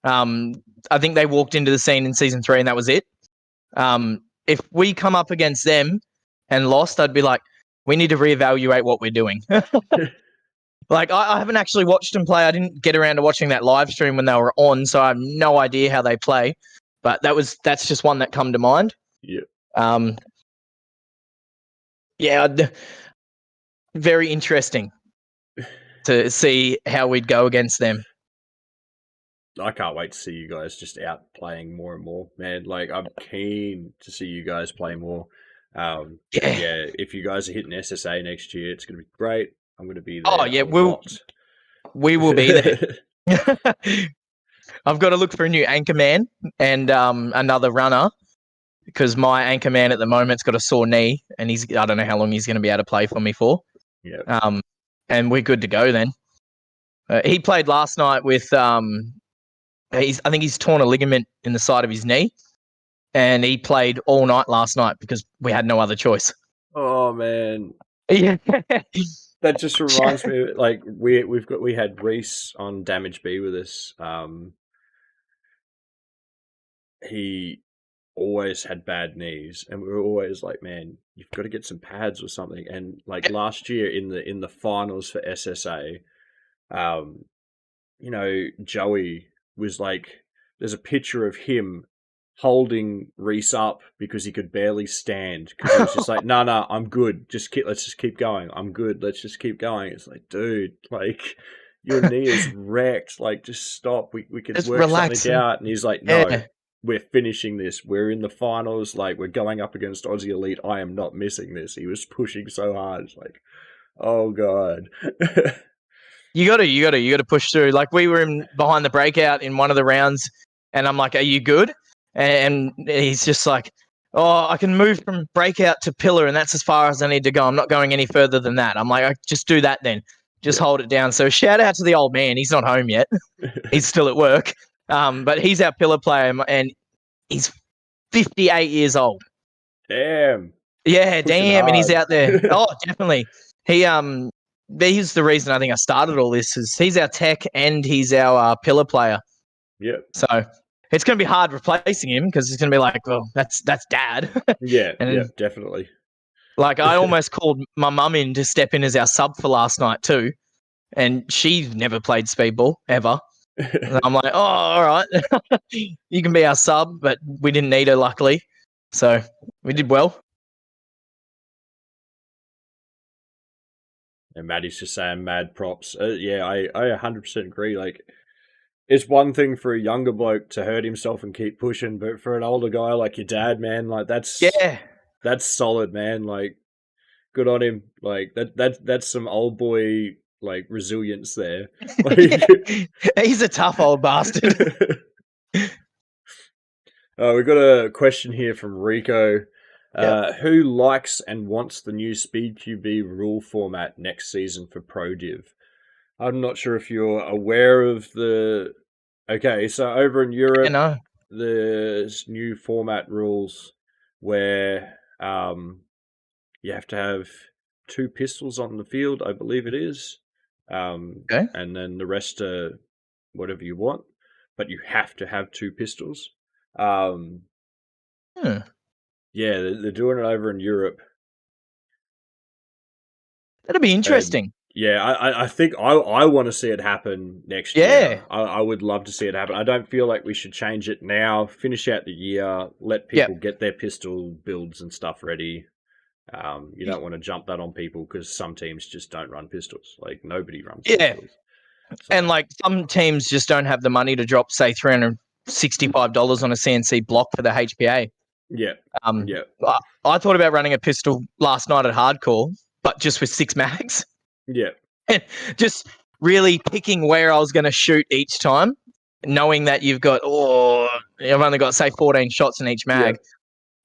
Um, I think they walked into the scene in season 3 and that was it. If we come up against them and lost, I'd be like, we need to reevaluate what we're doing. Like I haven't actually watched them play. I didn't get around to watching that live stream when they were on, so I have no idea how they play. But that's just one that come to mind. Yeah. Yeah, very interesting to see how we'd go against them. I can't wait to see you guys just out playing more and more, man. Like I'm keen to see you guys play more. And yeah, if you guys are hitting SSA next year, it's going to be great. I'm going to be there. Oh yeah, a lot. we will be there. I've got to look for a new anchor man and another runner because my anchor man at the moment's got a sore knee and I don't know how long he's going to be able to play for me for. Yeah. And we're good to go then. He played last night with I think he's torn a ligament in the side of his knee, and he played all night last night because we had no other choice. Oh man. Yeah. That just reminds me, like we had Reese on Damage B with us. He always had bad knees, and we were always like, "Man, you've got to get some pads or something." And like last year in the finals for SSA, you know, Joey was like, there's a picture of him holding Reese up because he could barely stand because he was just like, no, I'm good. Let's just keep going. I'm good. Let's just keep going. It's like, dude, like your knee is wrecked. Like, just stop. We could Just work relax something out. And he's like, no, yeah. we're finishing this. We're in the finals. Like, we're going up against Aussie Elite. I am not missing this. He was pushing so hard. It's like, oh god. You gotta push through. Like we were behind the breakout in one of the rounds, and I'm like, "Are you good?" And he's just like, "Oh, I can move from breakout to pillar, and that's as far as I need to go. I'm not going any further than that." I'm like, "Just do that then. Just hold it down." So shout out to the old man. He's not home yet. He's still at work. But he's our pillar player, and he's 58 years old. Damn. Yeah, Pushing damn, and he's hard. out there. Oh, definitely. He's the reason I think I started all this is he's our tech and he's our pillar player. Yep. So it's going to be hard replacing him because it's going to be like, well, that's dad. Yeah, and yeah, definitely. like I almost called my mum in to step in as our sub for last night too, and she's never played speedball ever. And I'm like, oh, all right, you can be our sub, but we didn't need her luckily, so we did well. And Maddie's just saying mad props. Yeah, I 100% agree. Like, it's one thing for a younger bloke to hurt himself and keep pushing, but for an older guy like your dad, man, like that's solid, man. Like, good on him. Like that's some old boy like resilience there. Like, he's a tough old bastard. We got a question here from Rico. Yep. Who likes and wants the new Speed QB rule format next season for Pro Div? I'm not sure if you're aware of the. Okay, so over in Europe, there's new format rules where you have to have 2 pistols on the field, I believe it is. Okay. And then the rest are whatever you want, but you have to have 2 pistols. Hmm. Yeah, they're doing it over in Europe. That'd be And interesting. yeah, I think I want to see it happen next Yeah. year. I would love to see it happen. I don't feel like we should change it now. Finish out the year, let people get their pistol builds and stuff ready. You don't want to jump that on people because some teams just don't run pistols. Like nobody runs Yeah. pistols. So, And like some teams just don't have the money to drop, say, $365 on a CNC block for the HPA. yeah, Um, yeah, I thought about running a pistol last night at hardcore, but just with 6 mags, yeah, and just really picking where I was going to shoot each time, knowing that you've got I've only got say 14 shots in each mag. yeah,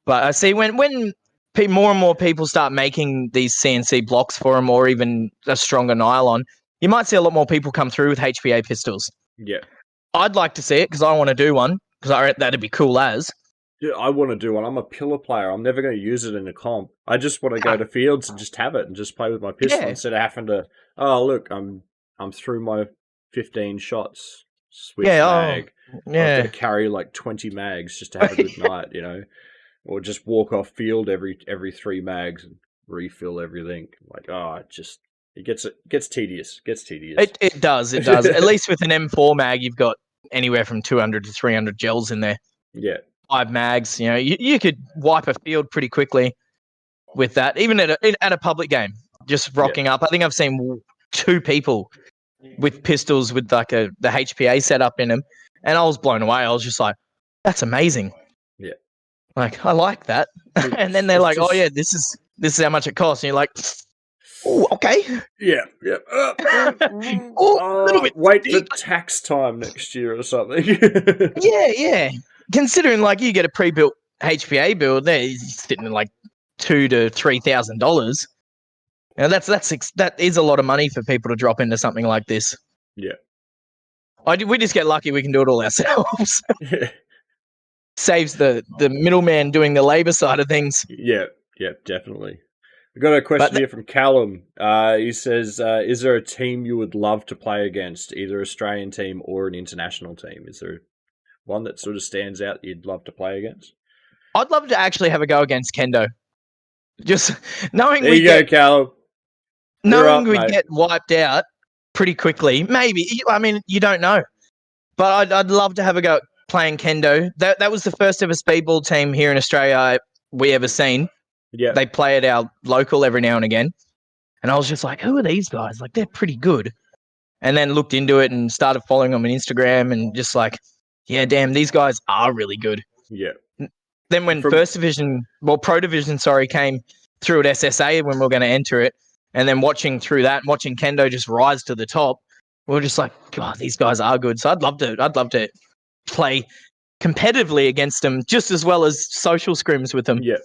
But I see when more and more people start making these CNC blocks for them, or even a stronger nylon, you might see a lot more people come through with HPA pistols. yeah. I'd like to see it because I want to do one because that'd be cool as. Yeah, I want to do one. I'm a pillar player. I'm never going to use it in a comp. I just want to go to fields and just have it and just play with my pistol Yeah. instead of having to. Oh, look, I'm through my 15 shots. Switch Yeah. mag. I've got to Yeah. carry like 20 mags just to have a good night, or just walk off field every 3 mags and refill everything. Like, it gets tedious. It does. It does. At least with an M4 mag, you've got anywhere from 200 to 300 gels in there. Yeah. 5 mags. You could wipe a field pretty quickly with that, even at a public game, just rocking up. I think I've seen 2 people with pistols with like the HPA setup in them, and I was blown away. I was just like, that's amazing. Yeah. Like, I like that. And then they're like, oh yeah, this is how much it costs. And you're like, oh, okay. Yeah. Oh, a little bit. Wait for tax time next year or something. Yeah. Considering like you get a pre-built HPA build, they're sitting at like $2,000 to $3,000. That is a lot of money for people to drop into something like this. Yeah. We just get lucky we can do it all ourselves. Yeah. Saves the middleman doing the labor side of things. Yeah, definitely. We've got a question here from Callum. He says, is there a team you would love to play against, either Australian team or an international team? Is there one that sort of stands out that you'd love to play against? I'd love to actually have a go against Kendo. Just knowing there you go, Callum. Knowing we'd get wiped out pretty quickly, maybe. I mean, you don't know. But I'd love to have a go at playing Kendo. That was the first ever speedball team here in Australia we ever seen. Yeah. They play at our local every now and again. And I was just like, who are these guys? Like, they're pretty good. And then looked into it and started following them on Instagram and just like, yeah, damn, these guys are really good. Yeah. Then when Pro Division, came through at SSA when we were going to enter it, and then watching through that, watching Kendo just rise to the top, we were just like, God, these guys are good. So I'd love to play competitively against them just as well as social scrims with them. Yeah.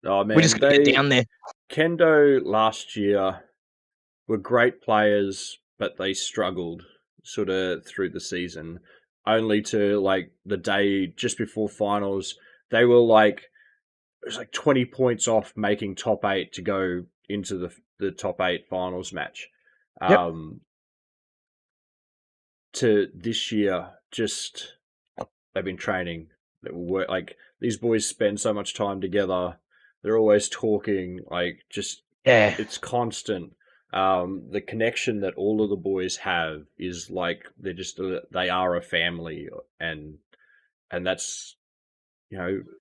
Oh man, we just got to get down there. Kendo last year were great players, but they struggled sort of through the season. Only to like the day just before finals, they were like, it was like 20 points off making top 8 to go into the top 8 finals match. To this year, just they've been training. Like these boys spend so much time together. They're always talking. Like it's constant. The connection that all of the boys have is like they are a family, and that's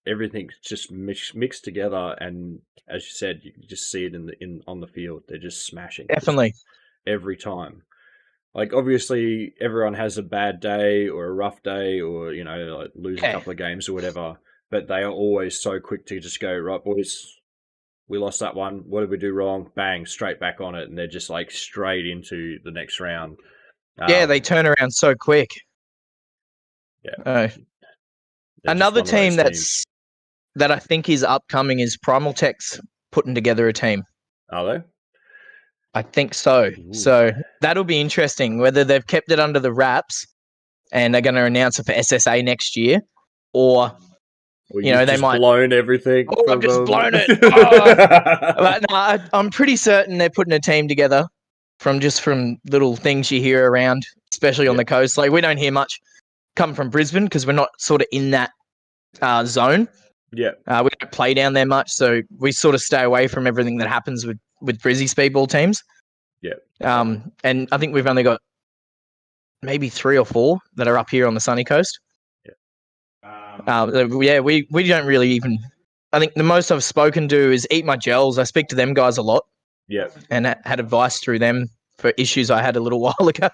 everything's just mixed together. And as you said, you can just see it on the field. They're just smashing definitely every time. Like obviously everyone has a bad day or a rough day or like lose a couple of games or whatever, but they are always so quick to just go, right boys, we lost that one, what did we do wrong? Bang, straight back on it, and they're just like straight into the next round. They turn around so quick. Another team that I think is upcoming is Primal Tech's putting together a team. Are they? I think so. Ooh. So that'll be interesting whether they've kept it under the wraps and they're going to announce it for SSA next year, or Well, You know, you've they just might, blown everything oh, I've from just them. blown it. Oh. But no, I'm pretty certain they're putting a team together from little things you hear around, especially on Yeah. the coast. Like we don't hear much come from Brisbane because we're not sort of in that zone. Yeah. We don't play down there much, so we sort of stay away from everything that happens with Brizzy speedball teams. Yeah. And I think we've only got maybe 3 or 4 that are up here on the sunny coast. Yeah, we don't really even. I think the most I've spoken to is Eat My Gels. I speak to them guys a lot. Yeah. And had advice through them for issues I had a little while ago.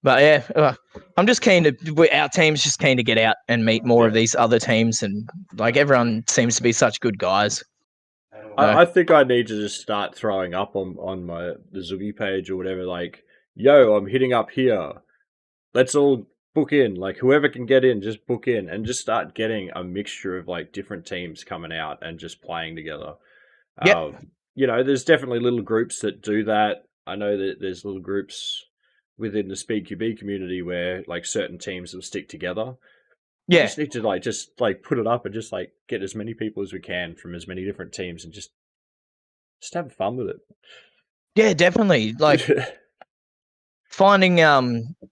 But yeah, I'm just keen to. Our team's just keen to get out and meet more of these other teams, and like everyone seems to be such good guys. I think I need to just start throwing up on the Zoogie page or whatever. Like, yo, I'm hitting up here. Let's all book in. Like, whoever can get in, just book in, and just start getting a mixture of like different teams coming out and just playing together. Yep. You know, there's definitely little groups that do that. I know that there's little groups within the SpeedQB community where like certain teams will stick together. We Yeah. just need to just put it up and just like get as many people as we can from as many different teams and just have fun with it. Yeah, definitely. Like finding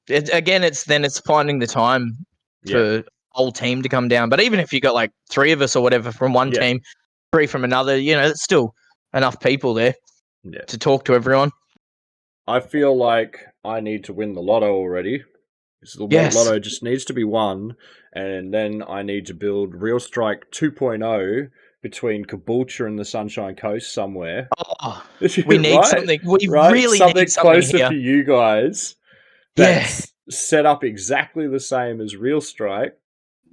it's finding the time for whole team to come down. But even if you got like 3 of us or whatever from one team, 3 from another, you know, it's still enough people there to talk to everyone. I feel like I need to win the lotto already. So the lotto just needs to be won, and then I need to build Real Strike 2.0 between Caboolture and the Sunshine Coast somewhere. Oh, we need something. We really something need something closer here for you guys. That's set up exactly the same as Real Strike.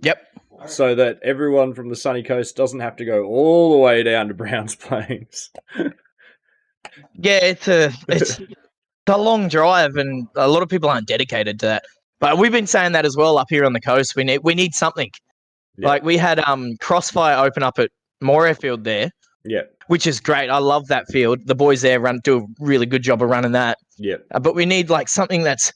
Yep. So that everyone from the sunny coast doesn't have to go all the way down to Browns Plains. Yeah, it's a long drive, and a lot of people aren't dedicated to that. But we've been saying that as well up here on the coast. We need something. Yeah. Like we had Crossfire open up at Moray Field there. Yeah. Which is great. I love that field. The boys there do a really good job of running that. Yeah. But we need like something that's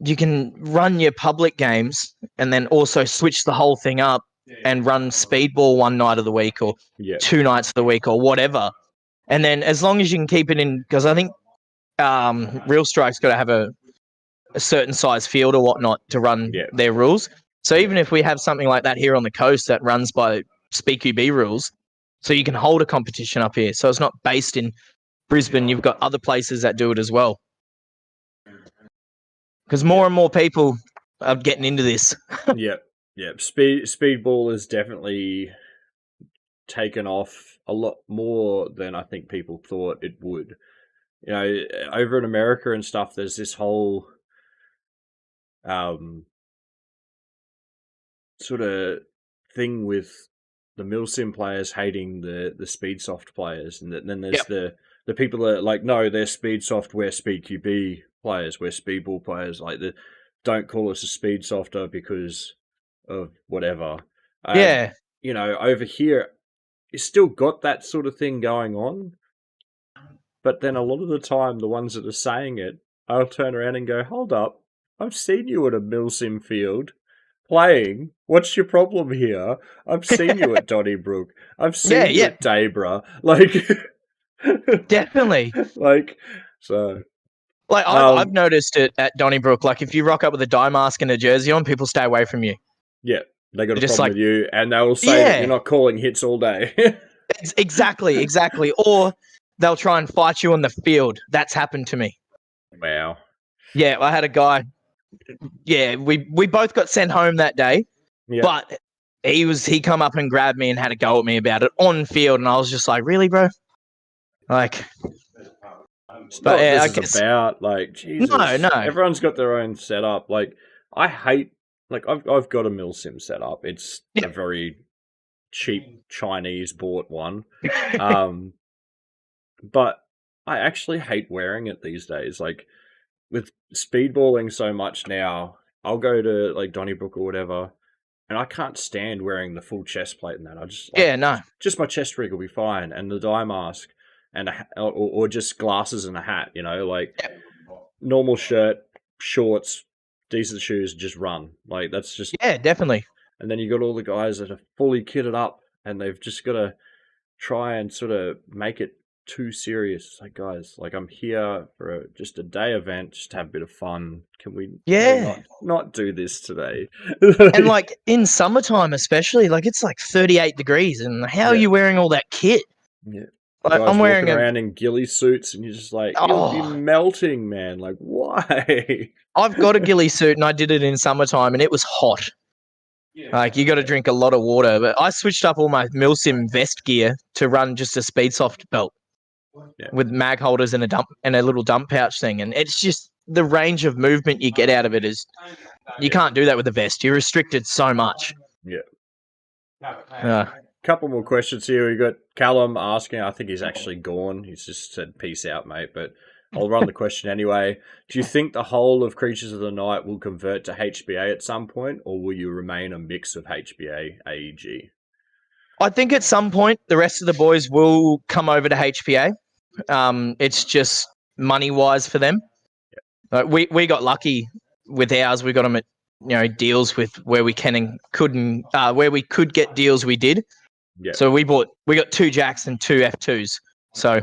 you can run your public games and then also switch the whole thing up and run speedball one night of the week or 2 nights of the week or whatever. And then as long as you can keep it in, because I think Real Strike's got to have a certain size field or whatnot to run their rules. So even if we have something like that here on the coast that runs by SpeedQB rules, so you can hold a competition up here. So it's not based in Brisbane. You've got other places that do it as well. Because more and more people are getting into this. Yeah. Speedball has definitely taken off a lot more than I think people thought it would. You know, over in America and stuff, there's this whole sort of thing with the milsim players hating the speedsoft players, and then there's the people that are like, no, they're speedsoft, we're speedqb players, we're speedball players, like don't call us a speedsofter because of whatever. You know, over here you still got that sort of thing going on, but then a lot of the time the ones that are saying it, I'll turn around and go, hold up, I've seen you at a milsim field playing. What's your problem here? I've seen you at Donnybrook. I've seen you at Daybra. Like, definitely. Like, so. Like, I've noticed it at Donnybrook. Like, if you rock up with a dye mask and a jersey on, people stay away from you. Yeah, they got a problem with you, and they will say that you're not calling hits all day. Exactly. Or they'll try and fight you on the field. That's happened to me. Wow. Yeah, I had a guy. Yeah, we both got sent home that day, but he come up and grabbed me and had a go at me about it on field, and I was just like, really, bro? Like, but yeah, I guess about like Jesus. No. Everyone's got their own setup. Like, I hate. Like, I've got a milsim setup. It's a very cheap Chinese bought one. But I actually hate wearing it these days. Like, with speedballing so much now, I'll go to like Donnybrook or whatever, and I can't stand wearing the full chest plate and that. I just just my chest rig will be fine, and the dye mask, and or just glasses and a hat. You know, like normal shirt, shorts, decent shoes, just run. Like, that's just definitely. and then you got all the guys that are fully kitted up, and they've just got to try and sort of make it too serious. It's like, guys, like I'm here for just a day event, just to have a bit of fun. Can we Yeah. not do this today? And like in summertime, especially, like it's like 38 degrees, and how are Yeah. you wearing all that kit? Yeah. Like Guys I'm walking wearing a around in ghillie suits, and you're just like, you'll be oh, melting, man. Like, why? I've got a ghillie suit, and I did it in summertime, and it was hot. Like you got to drink a lot of water. But I switched up all my Milsim vest gear to run just a speed soft belt Yeah. with mag holders and a little dump pouch thing, and it's just the range of movement you get out of it is you can't do that with a vest. You're restricted so much. Yeah. Uh, Couple more questions here. We got Callum asking. I think he's actually gone. He's just said peace out, mate. But I'll run the question anyway. Do you think the whole of Creatures of the Night will convert to HBA at some point, or will you remain a mix of HBA AEG? I think at some point the rest of the boys will come over to HPA. It's just money wise for them. Like we got lucky with ours. We got them at deals with where we can and couldn't where we could get deals. We did. Yeah. So we got 2 Jacks and 2 F2s. So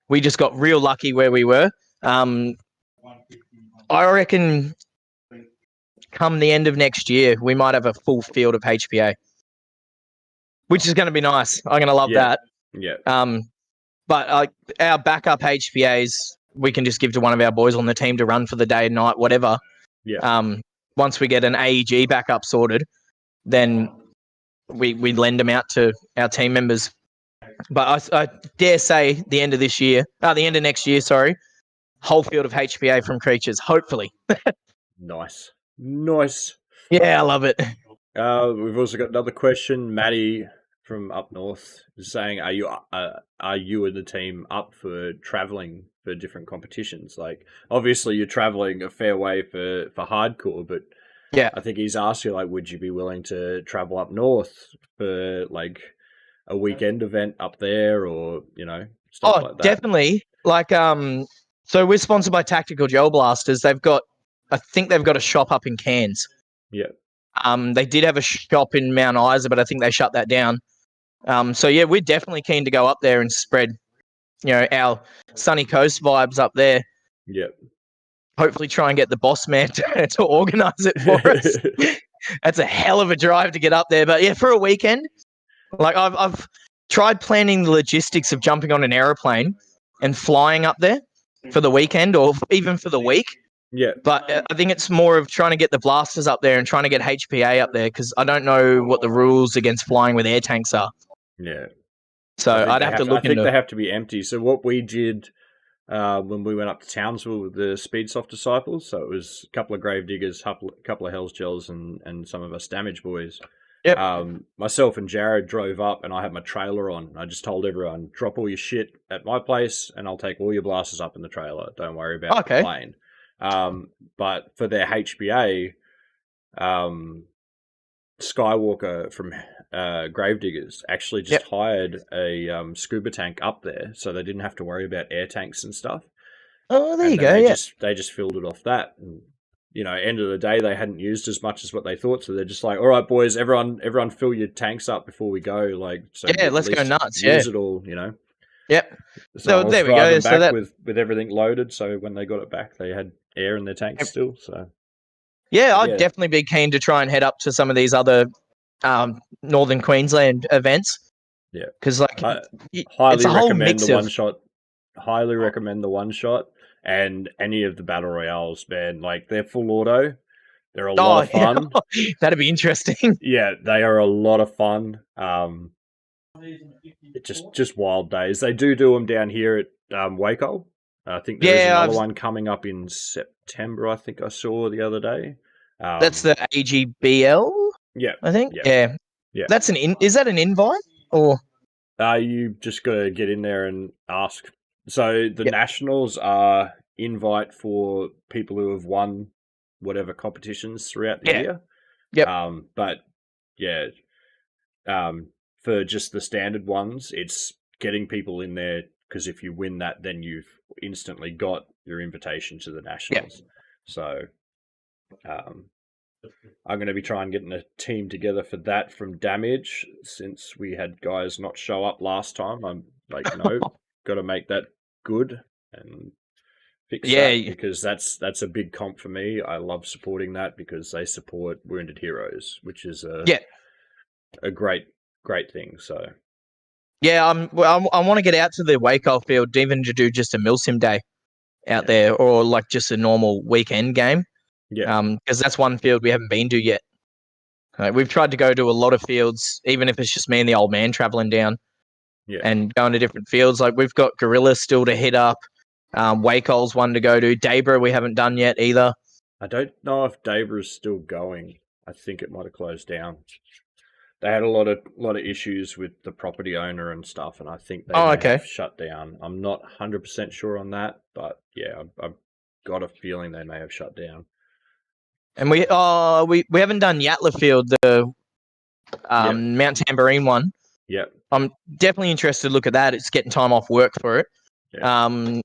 we just got real lucky where we were. I reckon come the end of next year, we might have a full field of HPA, which is going to be nice. I'm going to love that. Yeah. But our backup HPAs, we can just give to one of our boys on the team to run for the day and night, whatever. Yeah. Once we get an AEG backup sorted, then we lend them out to our team members. But I dare say the end of next year, sorry, whole field of HPA from Creatures, hopefully. Nice. Yeah, I love it. We've also got another question. Maddie from up north is saying, are you and the team up for traveling for different competitions? Like, obviously you're traveling a fair way for hardcore, but yeah, I think he's asked you, like, would you be willing to travel up north for like a weekend event up there, or stuff like that? Definitely. Like so we're sponsored by Tactical Gel Blasters. I think they've got a shop up in Cairns. Yeah. They did have a shop in Mount Isa, but I think they shut that down. So yeah, we're definitely keen to go up there and spread, our sunny coast vibes up there. Yeah. Hopefully, try and get the boss man to organise it for us. That's a hell of a drive to get up there, but yeah, for a weekend, like I've tried planning the logistics of jumping on an aeroplane and flying up there for the weekend or even for the week. Yeah. But I think it's more of trying to get the blasters up there and trying to get HPA up there because I don't know what the rules against flying with air tanks are. Yeah. So I'd have to look into. I think they have to be empty. So what we did when we went up to Townsville with the Speedsoft disciples, so it was a couple of Gravediggers, a couple of Hell's Gels, and some of us Damage boys. Yep. Myself and Jared drove up, and I had my trailer on. I just told everyone, drop all your shit at my place, and I'll take all your blasters up in the trailer. Don't worry about the plane. But for their HBA, Skywalker from Gravediggers actually just hired a scuba tank up there, so they didn't have to worry about air tanks and stuff. Oh, there you go. They just filled it off that. And, end of the day, they hadn't used as much as what they thought, so they're just like, all right, boys, everyone fill your tanks up before we go. Like, so let's go nuts. Use it all, Yep. So there we go. So that with everything loaded, so when they got it back, they had air in their tanks still. So I'd definitely be keen to try and head up to some of these other Northern Queensland events. Yeah, because like highly recommend the one shot. Highly recommend the one shot and any of the battle royales, man. Like they're full auto. They're a lot of fun. That'd be interesting. Yeah, they are a lot of fun. Just wild days. They do them down here at Waco. I think there's another one coming up in September. I think I saw the other day. That's the AGBL. Yeah, I think. Yeah. That's is that an invite or? You just got to get in there and ask. So the nationals are invite for people who have won whatever competitions throughout the year. Yep. But yeah, for just the standard ones, it's getting people in there because if you win that, then you've instantly got your invitation to the nationals. So, I'm going to be trying getting a team together for that from Damage, since we had guys not show up last time. I'm like, no, got to make that good and fix that, Yeah, because that's a big comp for me. I love supporting that because they support Wounded Heroes, which is yeah, a great thing. So yeah. I want to get out to the Waco field, even to do just a Milsim day out yeah, there, or like just a normal weekend game. yeah, Because that's one field we haven't been to yet. We've tried to go to a lot of fields, even if it's just me and the old man traveling down yeah. and going to different fields. Like we've got Gorilla still to hit up. Waco's one to go to. Dabra we haven't done yet either. I don't know if Dave is still going. I think it might have closed down. They had a lot of issues with the property owner and stuff, and I think they Oh, may okay. have shut down. I'm not 100% sure on that, but yeah, I've got a feeling they may have shut down. And we haven't done Yatla Field, the Yep, Mount Tambourine one. yep, I'm definitely interested to look at that. It's getting time off work for it. yep, And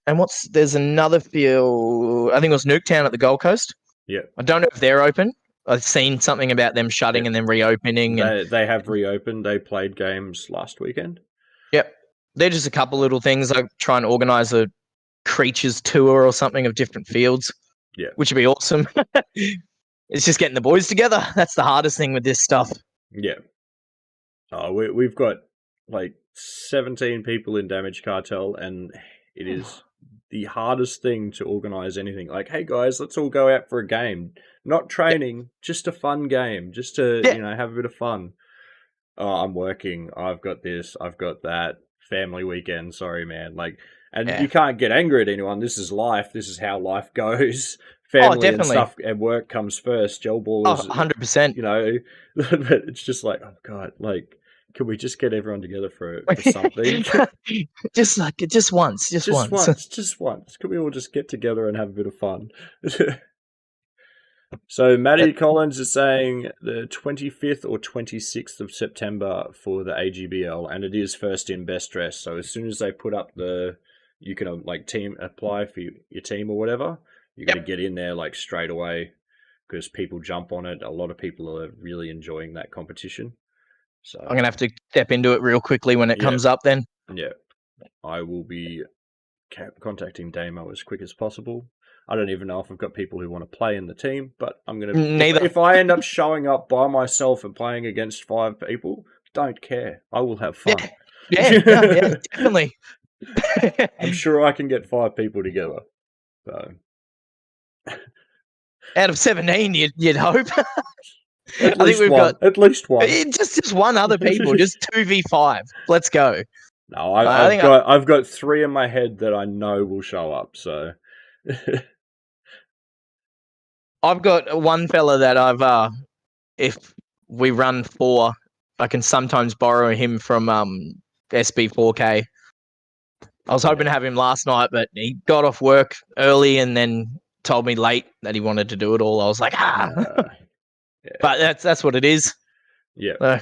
there's another field. I think it was Nuketown at the Gold Coast. yep, I don't know if they're open. I've seen something about them shutting yep. and then reopening. And They have reopened. They played games last weekend. yep, they're just a couple little things. Like try and organize a creatures tour or something of different fields, Yeah, which would be awesome. It's just getting the boys together. That's the hardest thing with this stuff. yeah. Oh, we've got like 17 people in Damage Cartel, and it is the hardest thing to organize anything. Like, hey guys, let's all go out for a game. Not training, just a fun game, just to, Yeah, have a bit of fun. Oh, I'm working. I've got this, I've got that. Family weekend, sorry man. Like, and yeah. you can't get angry at anyone. This is life. This is how life goes. Oh, Family and definitely. stuff and work comes first. Gel Oh, ballers, 100%. but it's just like, oh god, like, can we just get everyone together for something? just once, just Just once. once, just once. Can we all just get together and have a bit of fun? So Matty Collins is saying the 25th or 26th of September for the AGBL, and it is first in best dress. So as soon as they put up you can like team apply for your team or whatever, you got to Yep. get in there like straight away, because people jump on it. A lot of people are really enjoying that competition. So I'm gonna have to step into it real quickly when it yeah, comes up. Then. yeah, I will be contacting Damo as quick as possible. I don't even know if I've got people who want to play in the team, but I'm gonna Neither. if I end up showing up by myself and playing against 5 people, don't care. I will have fun. Yeah, yeah, definitely. I'm sure I can get 5 people together. So Out of 17, you'd hope. at I think least we've one. got At least one. just one other people, just 2v5. Let's go. No, I think I've got 3 in my head that I know will show up. So I've got one fella that if we run 4, I can sometimes borrow him from SB4K. I was hoping to have him last night, but he got off work early and then told me late that he wanted to do it all. I was like, yeah. But that's what it is. Yeah.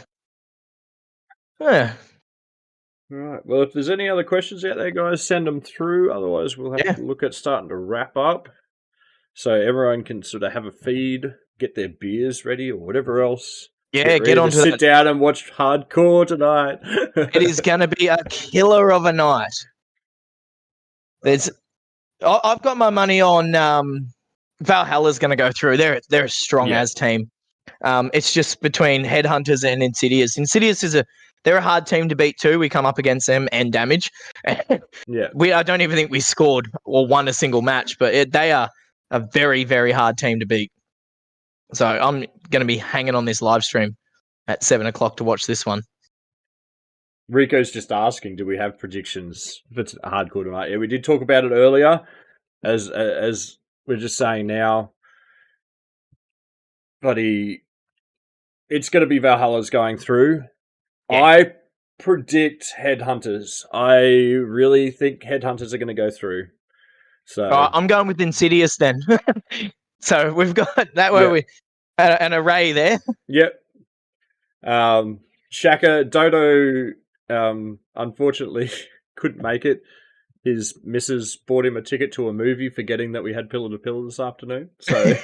Yeah. All right. Well, if there's any other questions out there, guys, send them through. Otherwise, we'll have to look at starting to wrap up, so everyone can sort of have a feed, get their beers ready, or whatever else. Yeah, get on to sit down and watch hardcore tonight. It is going to be a killer of a night. I've got my money on Valhalla's going to go through. They're a strong as team. It's just between Headhunters and Insidious. Insidious they're a hard team to beat too. We come up against them and Damage. Yeah. I don't even think we scored or won a single match, but they are a very, very hard team to beat. So I'm going to be hanging on this live stream at 7 o'clock to watch this one. Rico's just asking, do we have predictions for hardcore tonight? Yeah, we did talk about it earlier, as we're just saying now. Buddy, it's going to be Valhalla's going through. Yeah. I predict Headhunters. I really think Headhunters are going to go through. So I'm going with Insidious then. So we've got that way. We an array there. Yep. Shaka Dodo unfortunately couldn't make it. His missus bought him a ticket to a movie, forgetting that we had Pillar to Pillar this afternoon. So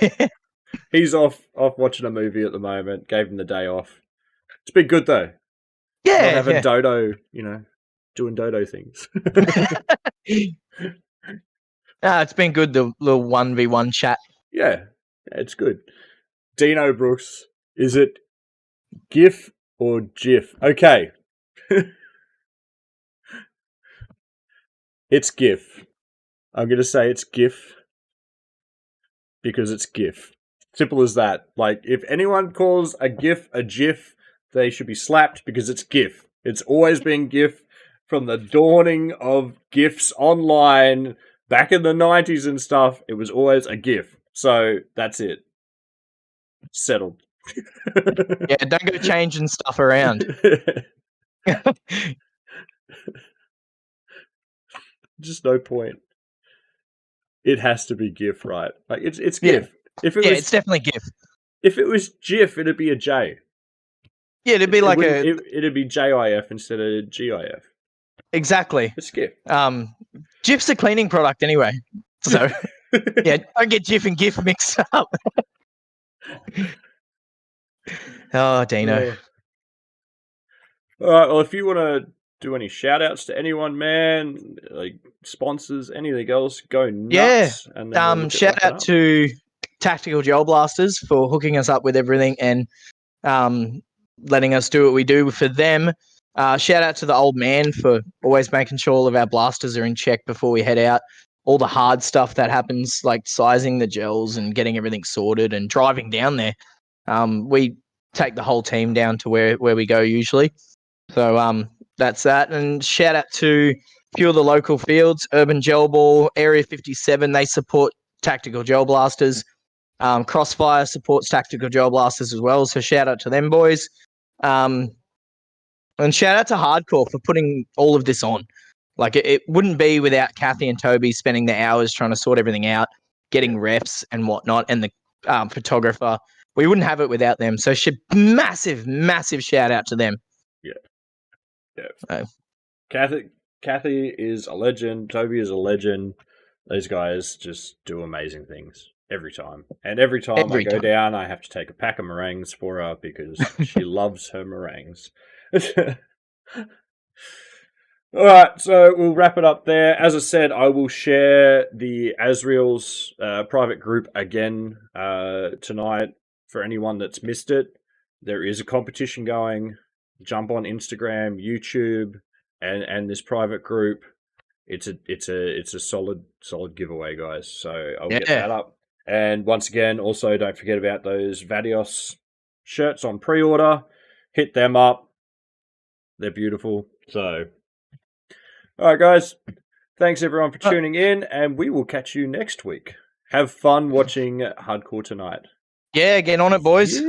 He's off watching a movie at the moment. Gave him the day off. It's been good though. Yeah, Not having Dodo, doing Dodo things. It's been good, the little 1v1 chat. Yeah, it's good. Dino Brooks, is it GIF or GIF? Okay. It's GIF. I'm going to say it's GIF because it's GIF. Simple as that. Like, if anyone calls a GIF a GIF, they should be slapped because it's GIF. It's always been GIF from the dawning of GIFs online back in the 90s and stuff. It was always a GIF. So that's it. Settled. Yeah, don't go changing stuff around. Just no point. It has to be GIF, right? Like it's GIF. If it was, it's definitely GIF. If it was GIF, it'd be a J. Yeah, it'd be like it'd be JIF instead of GIF. Exactly. It's GIF. GIF's a cleaning product anyway. So yeah, don't get GIF and GIF mixed up. Oh, Dino. Yeah. All right, well, if you want to do any shout outs to anyone, man, like sponsors, anything else, go nuts. Yeah. And shout out to Tactical Gel Blasters for hooking us up with everything and letting us do what we do for them. Shout out to the old man for always making sure all of our blasters are in check before we head out. All the hard stuff that happens, like sizing the gels and getting everything sorted and driving down there. We take the whole team down to where we go usually. So that's that. And shout out to a few of the local fields, Urban Gel Ball, Area 57, they support Tactical Gel Blasters. Crossfire supports Tactical Gel Blasters as well. So shout out to them boys. And shout out to Hardcore for putting all of this on. Like it wouldn't be without Kathy and Toby spending the hours trying to sort everything out, getting refs and whatnot, and the photographer. We wouldn't have it without them. So massive, massive shout out to them. Yeah. Kathy is a legend. Toby is a legend. Those guys just do amazing things every time. And every time I go down, I have to take a pack of meringues for her because she loves her meringues. All right, so we'll wrap it up there. As I said, I will share the Azriel's private group again tonight for anyone that's missed it. There is a competition going. Jump on Instagram, YouTube, and this private group. It's a solid giveaway, guys. So I'll get that up. And once again, also don't forget about those Vadios shirts on pre-order. Hit them up. They're beautiful. So, all right, guys. Thanks everyone for tuning in, and we will catch you next week. Have fun watching Hardcore tonight. Yeah, get on it, boys.